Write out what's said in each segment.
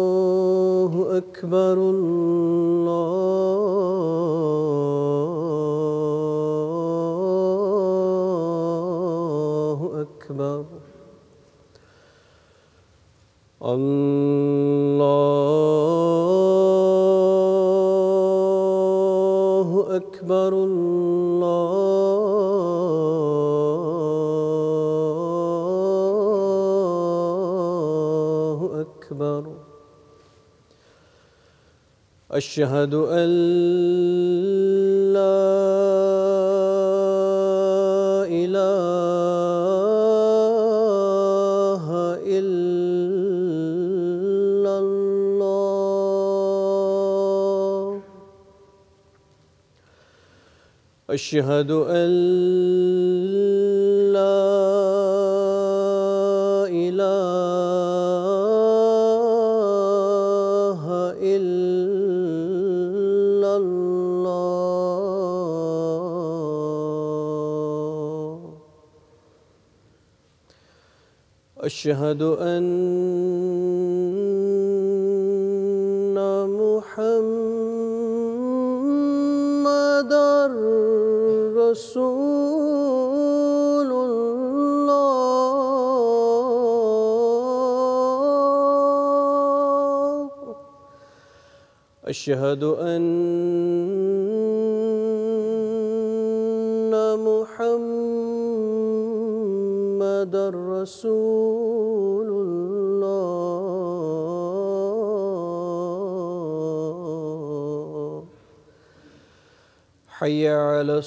الله أكبر الله أكبر الله أكبر الله أكبر أشهد أن لا إله إلا الله أشهد أن لا إله إلا الله أشهد أن محمدًا رسول الله أشهد أن محمدًا رسول الله حي على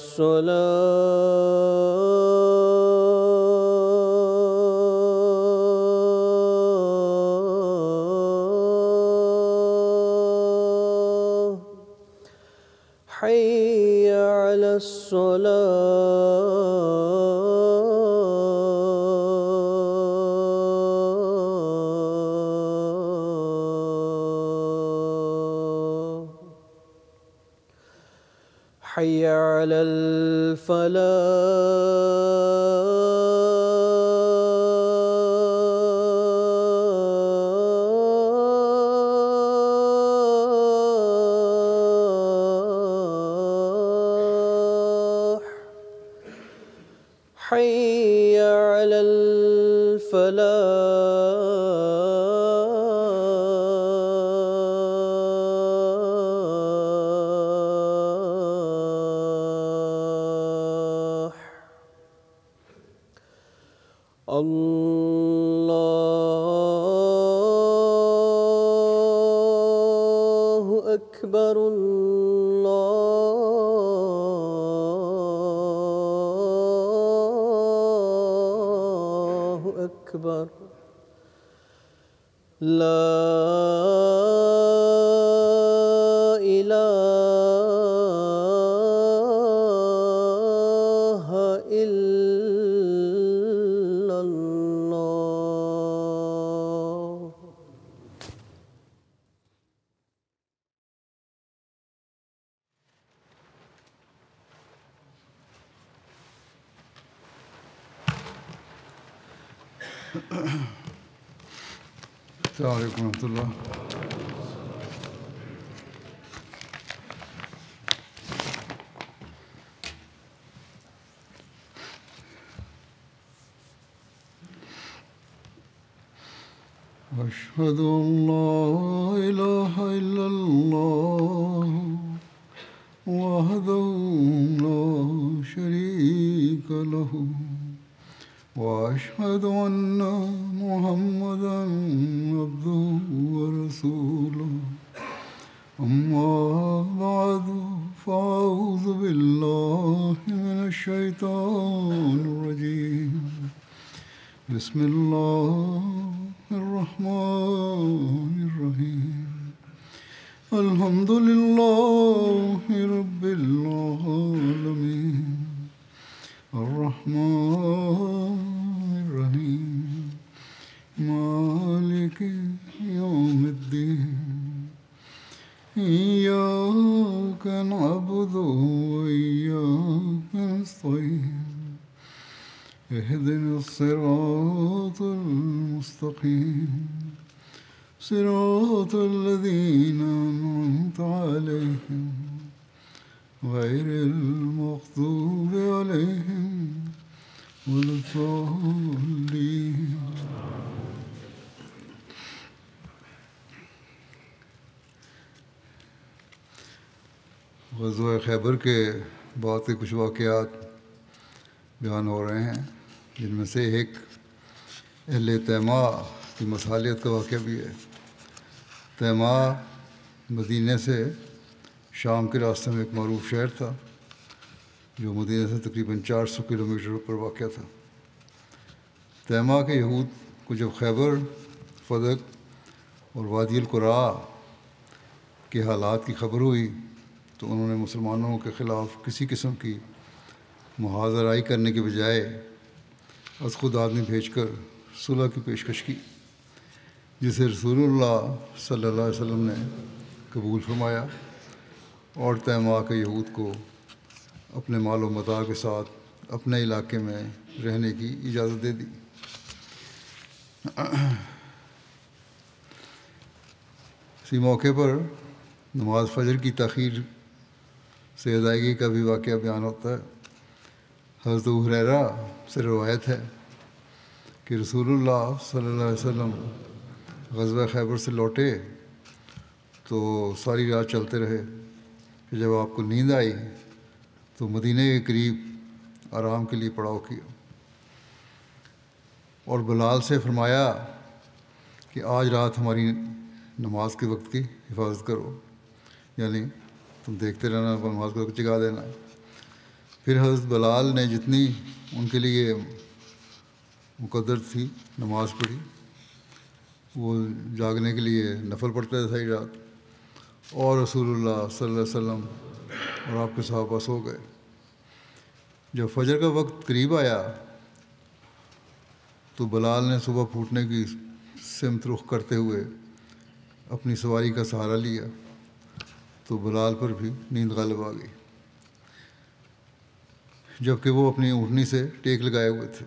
الصلاة حي على الصلاة حي على الفلاح حي على الفلاح الله أكبر الله أكبر لا إله إلا الله السلام علیکم ورحمۃ اللہ. أشهد أن لا إله إلا الله وحده لا شريك له وأشهد أن محمدًا عبده ورسوله أما بعد فأعوذ بالله من الشيطان الرجيم بسم الله الرحمن الرحيم الحمد لله رب العالمين الرحمن الرحيم مالك يوم الدين إياك نعبد وإياك نستعين اهدنا الصراط المستقيم صراط الذين أنعمت عليهم غير المغضوب عليهم ولا الضالين. غزوہ خیبر کے بعد کے کچھ واقعات بیان ہو رہے ہیں، جن میں سے ایک اہل تیمہ کی مصالحت کا واقعہ بھی ہے۔ تیمہ مدینہ سے شام کے راستے میں ایک معروف شہر تھا، جو مدینہ سے تقریباً 400 کلومیٹر پر واقع تھا۔ تیمہ کے یہود کو جب خیبر، فدق اور وادی القرا کے حالات کی خبر ہوئی تو انہوں نے مسلمانوں کے خلاف کسی قسم کی محاذ آرائی کرنے کے بجائے از خود آدمی بھیج کر صلح کی پیشکش کی، جسے رسول اللہ صلی اللہ علیہ وسلم نے قبول فرمایا اور تیمہ کے یہود کو اپنے مال و متاع کے ساتھ اپنے علاقے میں رہنے کی اجازت دے دی۔ اسی موقع پر نماز فجر کی تاخیر سے ادائیگی کا بھی واقعہ بیان ہوتا ہے۔ حضرت ابو ہریرہ سے روایت ہے کہ رسول اللہ صلی اللہ علیہ وسلم غزوہ خیبر سے لوٹے تو ساری رات چلتے رہے، پھر جب آپ کو نیند آئی تو مدینہ کے قریب آرام کے لیے پڑاؤ کیا اور بلال سے فرمایا کہ آج رات ہماری نماز کے وقت کی حفاظت کرو، یعنی تم دیکھتے رہنا، نماز کے وقت جگا دینا۔ پھر حضرت بلال نے جتنی ان کے لیے مقدر تھی نماز پڑھی، وہ جاگنے کے لیے نفل پڑھتے تھے ساری رات، اور رسول اللہ صلی اللہ علیہ وسلم اور آپ کے صحابہ سو گئے۔ جب فجر کا وقت قریب آیا تو بلال نے صبح پھوٹنے کی سمت رخ کرتے ہوئے اپنی سواری کا سہارا لیا تو بلال پر بھی نیند غالب آ گئی، جبکہ وہ اپنی اونٹنی سے ٹیک لگائے ہوئے تھے۔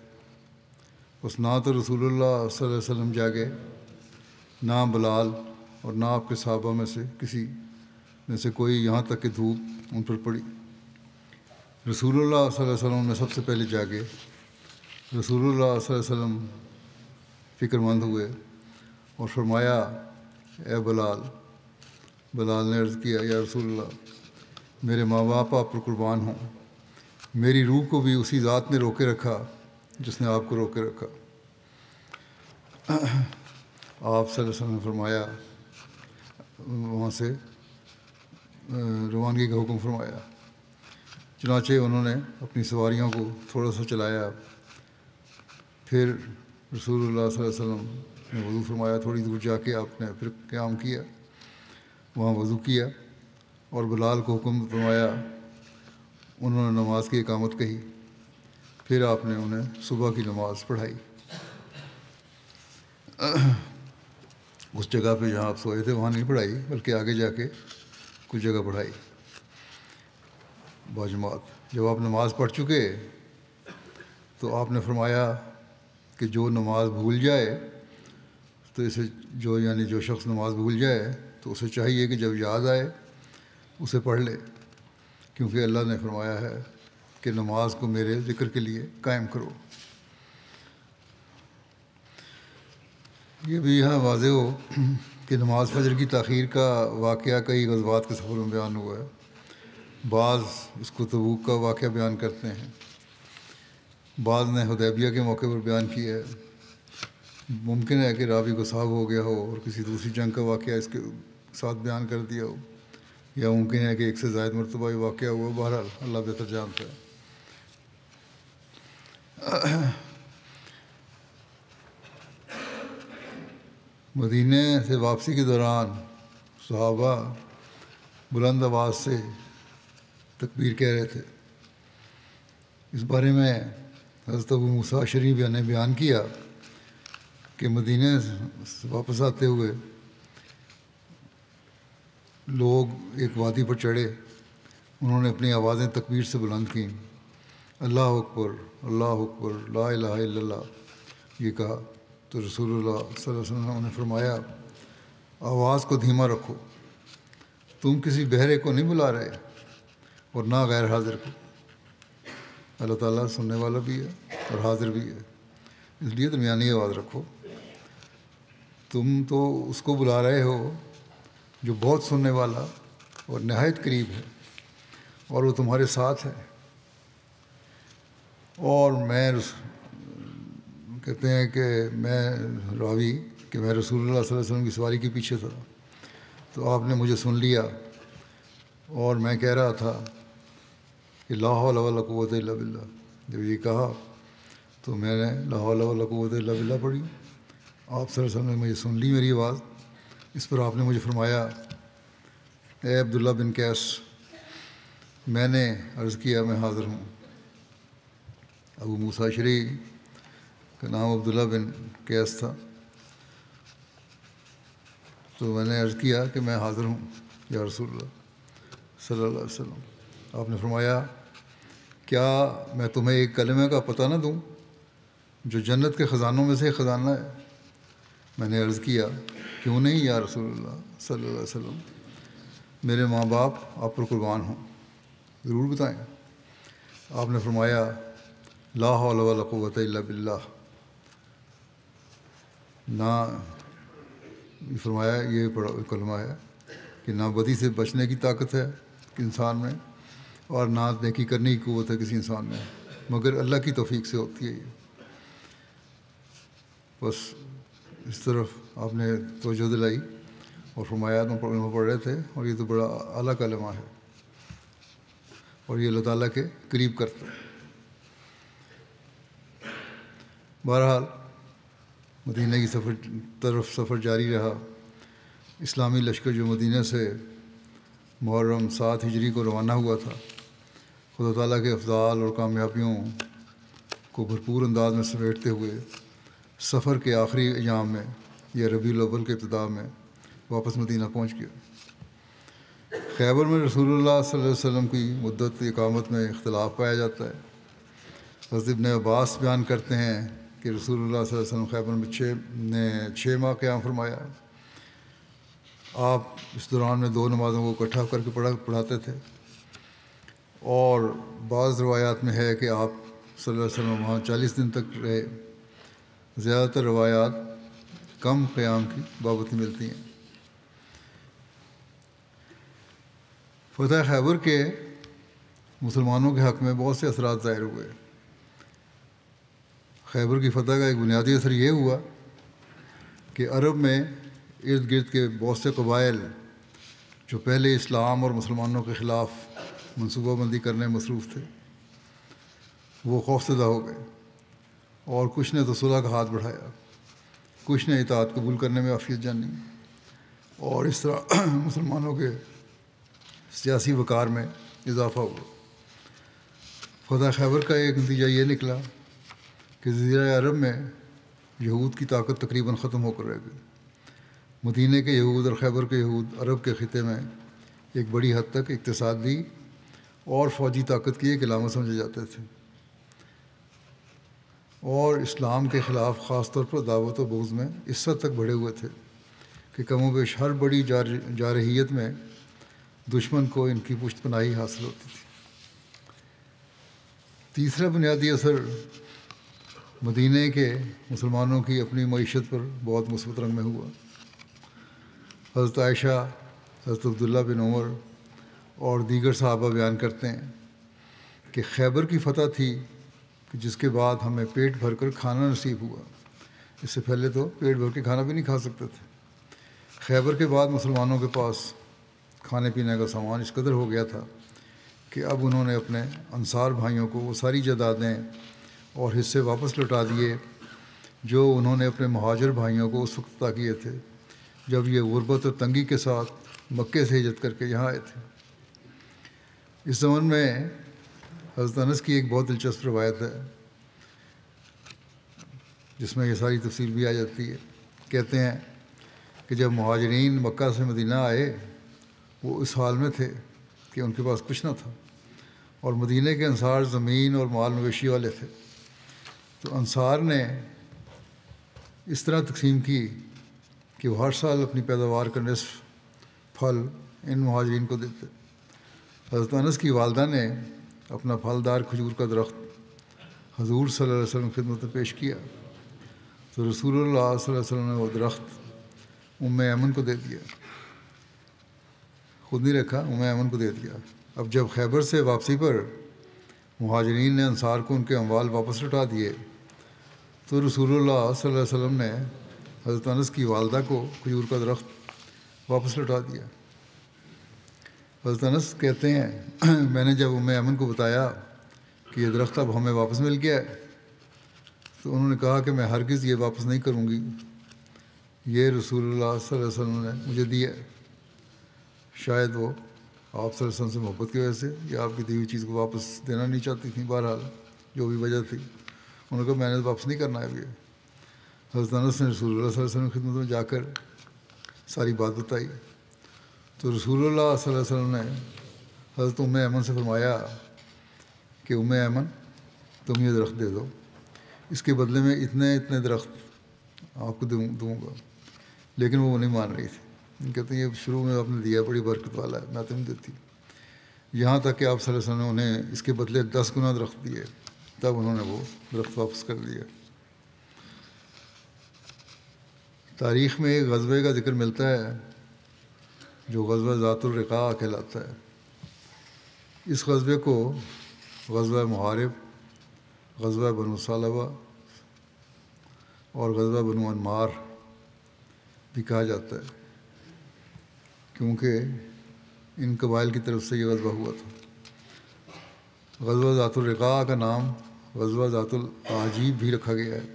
بس نہ تو رسول اللہ صلی اللہ علیہ وسلم جاگے، نہ بلال، اور نہ آپ کے صحابہ میں سے کسی میں سے کوئی، یہاں تک کہ دھوپ ان پر پڑی۔ رسول اللہ صلی اللہ علیہ وسلم نے سب سے پہلے جاگے۔ رسول اللہ صلی اللہ علیہ وسلم فکر مند ہوئے اور فرمایا، اے بلال۔ بلال نے عرض کیا، یا رسول اللہ، میرے ماں باپ آپ پر قربان ہوں، میری روح کو بھی اسی ذات نے روکے رکھا جس نے آپ کو روکے رکھا۔ آپ صلی اللہ علیہ وسلم نے فرمایا، وہاں سے روانگی کا حکم فرمایا۔ چنانچہ انہوں نے اپنی سواریوں کو تھوڑا سا چلایا، پھر رسول اللہ صلی اللہ علیہ وسلم نے وضو فرمایا، تھوڑی دور جا کے آپ نے پھر قیام کیا، وہاں وضو کیا اور بلال کو حکم فرمایا، انہوں نے نماز کی اقامت کہی، پھر آپ نے انہیں صبح کی نماز پڑھائی۔ اس جگہ پہ جہاں آپ سوئے تھے وہاں نہیں پڑھائی، بلکہ آگے جا کے کچھ جگہ پڑھائی باجماعت۔ جب آپ نماز پڑھ چکے تو آپ نے فرمایا کہ جو نماز بھول جائے تو اسے جو شخص نماز بھول جائے تو اسے چاہیے کہ جب یاد آئے اسے پڑھ لے، کیونکہ اللہ نے فرمایا ہے کہ نماز کو میرے ذکر کے لیے قائم کرو۔ یہ بھی یہاں واضح ہو کہ نماز فجر کی تاخیر کا واقعہ کئی غزوات کے سفر میں بیان ہوا ہے۔ بعض اس کو تبوک کا واقعہ بیان کرتے ہیں، بعض نے حدیبیہ کے موقع پر بیان کیا ہے۔ ممکن ہے کہ راوی کو صاحب ہو گیا ہو اور کسی دوسری جنگ کا واقعہ اس کے ساتھ بیان کر دیا ہو، یا ممکن ہے کہ ایک سے زائد مرتبہ یہ واقعہ ہوا۔ بہرحال اللہ بہتر جانتا ہے۔ مدینہ سے واپسی کے دوران صحابہ بلند آواز سے تکبیر کہہ رہے تھے۔ اس بارے میں حضرت ابو موسیٰ اشعری نے بیان کیا کہ مدینہ سے واپس آتے ہوئے لوگ ایک وادی پر چڑھے، انہوں نے اپنی آوازیں تکبیر سے بلند کیں اللہ اکبر اللہ اکبر لا الہ الا اللہ یہ کہا تو رسول اللہ صلی اللہ علیہ وسلم نے فرمایا آواز کو دھیما رکھو، تم کسی بہرے کو نہیں بلا رہے اور نہ غیر حاضر کو، اللہ تعالیٰ سننے والا بھی ہے اور حاضر بھی ہے، اس لیے درمیانی آواز رکھو۔ تم تو اس کو بلا رہے ہو جو بہت سننے والا اور نہایت قریب ہے، اور وہ تمہارے ساتھ ہے۔ اور میں کہتے ہیں کہ میں راوی کہ میں رسول اللہ صلی اللہ علیہ وسلم کی سواری کے پیچھے تھا، تو آپ نے مجھے سن لیا اور میں کہہ رہا تھا کہ لا حول ولا قوت الا باللہ۔ جب یہ کہا تو میں نے لا حول ولا قوت الا باللہ پڑھی، آپ صلی اللہ علیہ وسلم نے مجھے سن لی میری آواز۔ اس پر آپ نے مجھے فرمایا اے عبداللہ بن قیس، میں نے عرض کیا میں حاضر ہوں۔ ابو موسیٰ اشعری کا نام عبداللہ بن قیس تھا، تو میں نے عرض کیا کہ میں حاضر ہوں یا رسول اللہ صلی اللہ علیہ وسلم۔ آپ نے فرمایا کیا میں تمہیں ایک کلمہ کا پتہ نہ دوں جو جنت کے خزانوں میں سے ایک خزانہ ہے؟ میں نے عرض کیا کیوں نہیں یا رسول اللہ صلی اللہ علیہ وسلم، میرے ماں باپ آپ پر قربان ہوں، ضرور بتائیں۔ آپ نے فرمایا لا حول ولا قوت الا باللہ، نہ فرمایا یہ کلمہ ہے کہ نہ بدی سے بچنے کی طاقت ہے انسان میں اور نہ نیکی کرنے کی قوت ہے کسی انسان میں، مگر اللہ کی توفیق سے ہوتی ہے یہ۔ بس اس طرف آپ نے توجہ دلائی اور فرمایا تم کلمہ پڑھ رہے تھے اور یہ تو بڑا اعلیٰ کلمہ ہے اور یہ اللہ تعالیٰ کے قریب کرتا ہے۔ بہرحال مدینہ کی طرف سفر جاری رہا۔ اسلامی لشکر جو مدینہ سے محرم 7 ہجری کو روانہ ہوا تھا، خدا تعالیٰ کے افضال اور کامیابیوں کو بھرپور انداز میں سمیٹتے ہوئے سفر کے آخری ایام میں یا ربیع الاول کے ابتدا میں واپس مدینہ پہنچ گیا۔ خیبر میں رسول اللہ صلی اللہ علیہ وسلم کی مدت اقامت میں اختلاف پایا جاتا ہے۔ حضرت ابن عباس بیان کرتے ہیں کہ رسول اللہ صلی اللہ علیہ وسلم خیبر میں 6 ماہ قیام فرمایا۔ آپ اس دوران میں 2 نمازوں کو اکٹھا کر کے پڑھاتے تھے، اور بعض روایات میں ہے کہ آپ صلی اللہ علیہ وسلم وہاں 40 دن تک رہے۔ زیادہ تر روایات کم قیام کی بابت ہی ملتی ہیں۔ فتح خیبر کے مسلمانوں کے حق میں بہت سے اثرات ظاہر ہوئے۔ خیبر کی فتح کا ایک بنیادی اثر یہ ہوا کہ عرب میں ارد گرد کے بہت سے قبائل جو پہلے اسلام اور مسلمانوں کے خلاف منصوبہ بندی کرنے میں مصروف تھے، وہ خوفزدہ ہو گئے، اور کچھ نے تو صلح کا ہاتھ بڑھایا، کچھ نے اطاعت قبول کرنے میں عافیت جانی، اور اس طرح مسلمانوں کے سیاسی وقار میں اضافہ ہوا۔ فتح خیبر کا ایک نتیجہ یہ نکلا کہ جزیرہ عرب میں یہود کی طاقت تقریباً ختم ہو کر رہ گئی۔ مدینہ کے یہود اور خیبر کے یہود عرب کے خطے میں ایک بڑی حد تک اقتصادی اور فوجی طاقت کی ایک علامت سمجھے جاتے تھے، اور اسلام کے خلاف خاص طور پر دعوت و بغض میں اس حد تک بڑھے ہوئے تھے کہ کم و بیش ہر بڑی جارحیت میں دشمن کو ان کی پشت پناہی حاصل ہوتی تھی۔ تیسرا بنیادی اثر مدینہ کے مسلمانوں کی اپنی معیشت پر بہت مثبت رنگ میں ہوا۔ حضرت عائشہ، حضرت عبداللہ بن عمر اور دیگر صحابہ بیان کرتے ہیں کہ خیبر کی فتح تھی کہ جس کے بعد ہمیں پیٹ بھر کر کھانا نصیب ہوا، اس سے پہلے تو پیٹ بھر کے کھانا بھی نہیں کھا سکتے تھے۔ خیبر کے بعد مسلمانوں کے پاس کھانے پینے کا سامان اس قدر ہو گیا تھا کہ اب انہوں نے اپنے انصار بھائیوں کو وہ ساری جائیدادیں اور حصے واپس لوٹا دیے جو انہوں نے اپنے مہاجر بھائیوں کو اس وقت عطا کیے تھے جب یہ غربت اور تنگی کے ساتھ مکے سے ہجرت کر کے یہاں آئے تھے۔ اس زمن میں حضرت انس کی ایک بہت دلچسپ روایت ہے جس میں یہ ساری تفصیل بھی آ جاتی ہے۔ کہتے ہیں کہ جب مہاجرین مکہ سے مدینہ آئے، وہ اس حال میں تھے کہ ان کے پاس کچھ نہ تھا، اور مدینہ کے انصار زمین اور مال مویشی والے تھے، تو انصار نے اس طرح تقسیم کی کہ وہ ہر سال اپنی پیداوار کا نصف پھل ان مہاجرین کو دیتے۔ حضرت انس کی والدہ نے اپنا پھلدار کھجور کا درخت حضور صلی اللہ علیہ وسلم کی خدمت میں پیش کیا، تو رسول اللہ صلی اللہ علیہ وسلم نے وہ درخت ایمن کو دے دیا، خود نہیں رکھا، ایمن کو دے دیا۔ اب جب خیبر سے واپسی پر مہاجرین نے انصار کو ان کے اموال واپس لوٹا دیے، تو رسول اللہ صلی اللہ علیہ وسلم نے حضرت انس کی والدہ کو کھجور کا درخت واپس لوٹا دیا۔ حضرت انس کہتے ہیں میں نے جب ایمن کو بتایا کہ یہ درخت اب ہمیں واپس مل گیا ہے، تو انہوں نے کہا کہ میں ہرگز یہ واپس نہیں کروں گی، یہ رسول اللہ صلی اللہ علیہ وسلم نے مجھے دیا ہے۔ شاید وہ آپ صلی اللہ علیہ وسلم سے محبت کی وجہ سے یا آپ کی دی ہوئی چیز کو واپس دینا نہیں چاہتی تھیں، بہرحال جو بھی وجہ تھی، انہوں نے کہا میں نے واپس نہیں کرنا ہے اب یہ۔ حضرت انس نے رسول اللہ صلی اللہ علیہ وسلم کی خدمت میں جا کر ساری بات بتائی، تو رسول اللہ صلی اللہ علیہ وسلم نے حضرت ایمن سے فرمایا کہ ایمن تم یہ درخت دے دو، اس کے بدلے میں اتنے درخت آپ کو دوں گا، لیکن وہ نہیں مان رہی تھی، کہتے ہیں یہ شروع میں آپ نے دیا بڑی برکت والا ہے، میں تو نہیں دیتی، یہاں تک کہ آپ صلی اللہ علیہ وسلم نے انہیں اس کے بدلے 10 گنا درخت دیے، تب انہوں نے وہ درخت واپس کر دیا۔ تاریخ میں ایک غزوے کا ذکر ملتا ہے جو غزوہ ذات الرقاع کہلاتا ہے۔ اس غزوے کو غزوہ محارب، غزوہ بنو ثعلبہ اور غزوہ بنو انمار بھی کہا جاتا ہے، کیونکہ ان قبائل کی طرف سے یہ غزوہ ہوا تھا۔ غزوہ ذات الرقاع کا نام غزوہ ذات الاعاجیب بھی رکھا گیا ہے،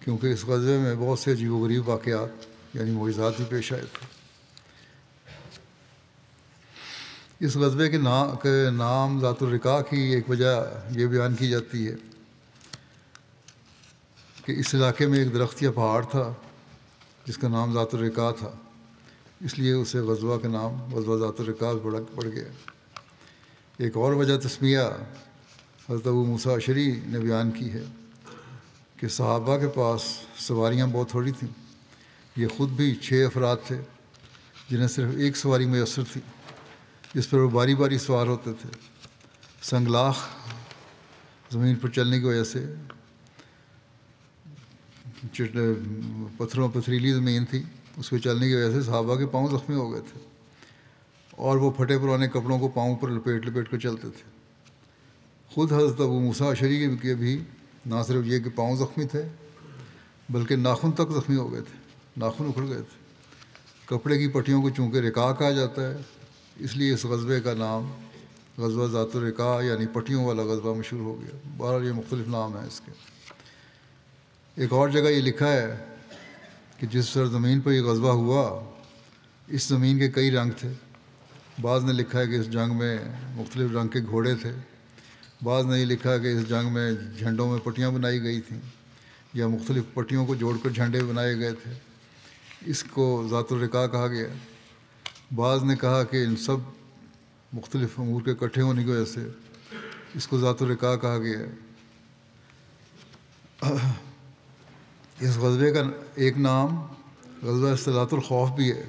کیونکہ اس غزوے میں بہت سے عجیب و غریب واقعات یعنی معجزات بھی پیش آئے تھے۔ اس غزوے کے نام ذات الرقاع کی ایک وجہ یہ بیان کی جاتی ہے کہ اس علاقے میں ایک درخت یا پہاڑ تھا جس کا نام ذات الرقاع تھا، اس لیے اسے غزوہ کا نام غزوہ ذات الرقاع پڑ گیا۔ ایک اور وجہ تسمیہ حضرت ابو موسیٰ اشعری نے بیان کی ہے کہ صحابہ کے پاس سواریاں بہت تھوڑی تھیں، یہ خود بھی 6 افراد تھے جنہیں صرف ایک سواری میسر تھی جس پر وہ باری باری سوار ہوتے تھے۔ سنگلاخ زمین پر چلنے کی وجہ سے پتھریلی زمین تھی، اس پہ چلنے کی وجہ سے صحابہ کے پاؤں زخمی ہو گئے تھے، اور وہ پھٹے پرانے کپڑوں کو پاؤں پر لپیٹ کر چلتے تھے۔ خود حضرت ابو موسیٰ اشعری کے بھی نہ صرف یہ کہ پاؤں زخمی تھے بلکہ ناخن تک زخمی ہو گئے تھے، ناخن اکھڑ گئے تھے۔ کپڑے کی پٹیوں کو چونکہ رقاع کہا جاتا ہے، اس لیے اس غزوے کا نام غزوہ ذات الرقاع یعنی پٹیوں والا غزوہ مشہور ہو گیا۔ بہرحال یہ مختلف نام ہیں اس کے۔ ایک اور جگہ یہ لکھا ہے کہ جس سرزمین پر یہ غزوہ ہوا اس زمین کے کئی رنگ تھے۔ بعض نے لکھا ہے کہ اس جنگ میں مختلف رنگ کے گھوڑے تھے، بعض نے یہ لکھا ہے کہ اس جنگ میں جھنڈوں میں پٹیاں بنائی گئی تھیں یا مختلف پٹیوں کو جوڑ کر جھنڈے بنائے گئے تھے، اس کو ذات الرقاع کہا گیا۔ بعض نے کہا کہ ان سب مختلف امور کے اکٹھے ہونے کی وجہ سے اس کو ذات الرقاع کہا گیا ہے۔ اس غزوے کا ایک نام غزوہ صلاۃ الخوف بھی ہے،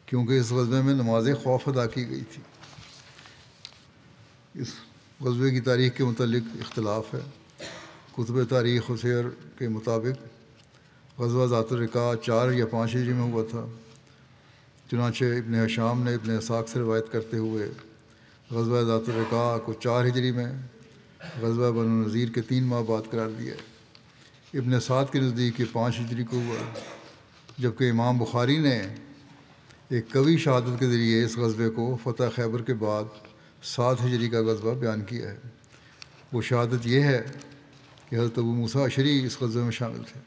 کیونکہ اس غزوے میں نماز خوف ادا کی گئی تھی۔ اس غزوے کی تاریخ کے متعلق اختلاف ہے۔ کتب تاریخ و سیر کے مطابق غزوہ ذات الرقاع 4 یا 5 ہجری میں ہوا تھا، چنانچہ ابن ہشام نے ابن اسحاق سے روایت کرتے ہوئے غزوہ ذات الرقاع کو 4 ہجری میں غزوہ بنو نذیر کے 3 ماہ بعد قرار دیا ہے۔ ابن سعد کے نزدیک یہ 5 ہجری کو ہوا، جبکہ امام بخاری نے ایک قوی شہادت کے ذریعے اس غزوے کو فتح خیبر کے بعد 7 ہجری کا غزوہ بیان کیا ہے۔ وہ شہادت یہ ہے کہ حضرت ابو موسیٰ اشعری اس غزوے میں شامل تھے،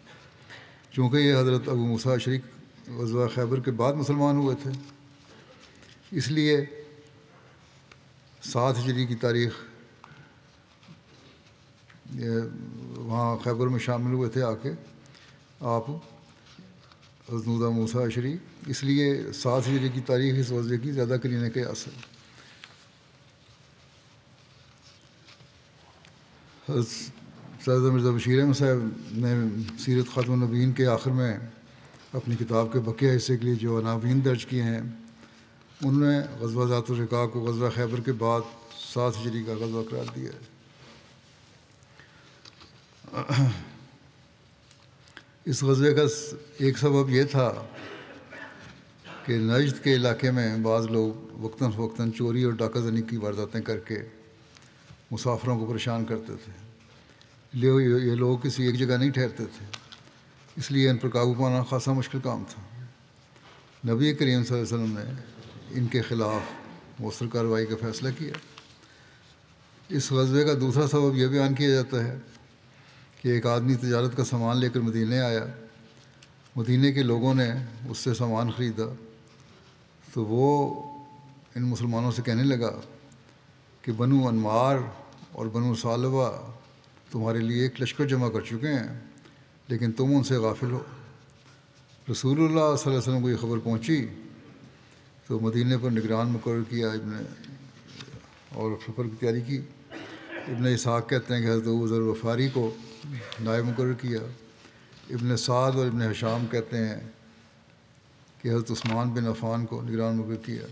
چونکہ یہ حضرت ابو موسیٰ اشعری غزوہ خیبر کے بعد مسلمان ہوئے تھے، اس لیے 7 ہجری کی تاریخ وہاں خیبر میں شامل ہوئے تھے آ کے آپ حضرت ابو موسیٰ اشعری، اس لیے 7 ہجری کی تاریخ اس غزوے کی زیادہ قرین قیاس ہے۔ حضرت سید مرزا بشیر احمد صاحب نے سیرت خاتم النبیین کے آخر میں اپنی کتاب کے بقیہ حصے کے لیے جو عناوین درج کیے ہیں، ان میں غزوہ ذات الرقاع کو غزوہ خیبر کے بعد 7 ہجری کا غزوہ قرار دیا ہے۔ اس غزوے کا ایک سبب یہ تھا کہ نجد کے علاقے میں بعض لوگ وقتاً فوقتاً چوری اور ڈاکہ زنی کی وارداتیں کر کے مسافروں کو پریشان کرتے تھے۔ یہ لوگ کسی ایک جگہ نہیں ٹھہرتے تھے، اس لیے ان پر قابو پانا خاصا مشکل کام تھا۔ نبی کریم صلی اللہ علیہ وسلم نے ان کے خلاف مؤثر کارروائی کا فیصلہ کیا۔ اس غزوے کا دوسرا سبب یہ بیان کیا جاتا ہے کہ ایک آدمی تجارت کا سامان لے کر مدینے آیا۔ مدینے کے لوگوں نے اس سے سامان خریدا تو وہ ان مسلمانوں سے کہنے لگا کہ بنو انمار اور بنو ثعلبہ تمہارے لیے ایک لشکر جمع کر چکے ہیں، لیکن تم ان سے غافل ہو۔ رسول اللہ صلی اللہ علیہ وسلم کو یہ خبر پہنچی تو مدینے پر نگران مقرر کیا اور سفر کی تیاری کی۔ ابن اسحاق کہتے ہیں کہ حضرت ابو ذر غفاری کو نائب مقرر کیا۔ ابن سعد اور ابن ہشام کہتے ہیں کہ حضرت عثمان بن عفان کو نگران مقرر کیا۔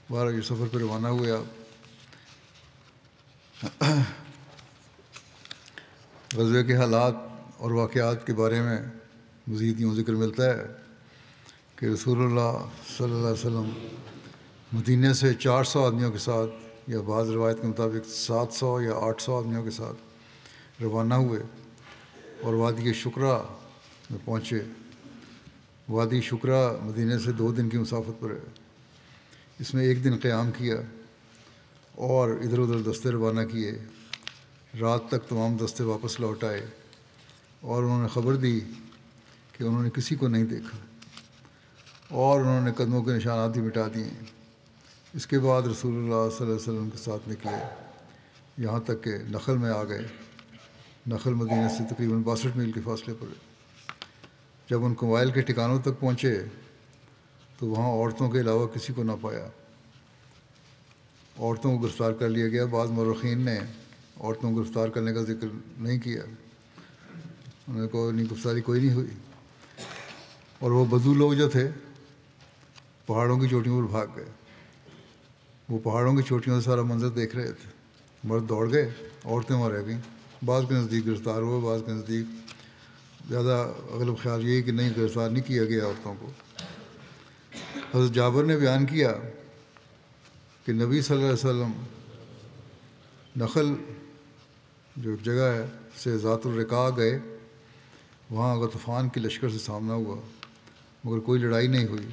بہرحال یہ سفر پر روانہ ہوئے آپ۔ غزوے کے حالات اور واقعات کے بارے میں مزید یوں ذکر ملتا ہے کہ رسول اللہ صلی اللہ علیہ وسلم مدینے سے 400 آدمیوں کے ساتھ، یا بعض روایت کے مطابق 700 یا 800 آدمیوں کے ساتھ روانہ ہوئے اور وادی شکرہ میں پہنچے۔ وادی شکرہ مدینے سے 2 دن کی مسافت پر ہے۔ اس میں 1 دن قیام کیا اور ادھر ادھر دستے روانہ کیے۔ رات تک تمام دستے واپس لوٹ آئے اور انہوں نے خبر دی کہ انہوں نے کسی کو نہیں دیکھا اور انہوں نے قدموں کے نشانات بھی مٹا دیے۔ اس کے بعد رسول اللہ صلی اللہ علیہ وسلم کے ساتھ نکلے، یہاں تک کہ نخل میں آ گئے۔ نخل مدینہ سے تقریباً 62 میل کے فاصلے پر ہے۔ جب ان قبائل کے ٹھکانوں تک پہنچے تو وہاں عورتوں کے علاوہ کسی کو نہ پایا۔ عورتوں کو گرفتار کر لیا گیا۔ بعض مورخین نے عورتوں کو گرفتار کرنے کا ذکر نہیں کیا، انہوں نے کہا نہیں، گرفتاری کوئی نہیں ہوئی۔ اور وہ بدو لوگ جو تھے پہاڑوں کی چوٹیوں پر بھاگ گئے۔ وہ پہاڑوں کی چوٹیوں سے سارا منظر دیکھ رہے تھے۔ مرد دوڑ گئے، عورتیں وہاں رہ گئیں۔ بعض کے نزدیک گرفتار ہوئے، بعض کے نزدیک زیادہ اغلب خیال یہی کہ نہیں، گرفتار نہیں کیا گیا عورتوں کو۔ حضرت جابر نے بیان کیا کہ نبی صلی اللہ علیہ وسلم نخل جو ایک جگہ ہے سے ذات الرقاع گئے۔ وہاں غطفان کے لشکر سے سامنا ہوا مگر کوئی لڑائی نہیں ہوئی،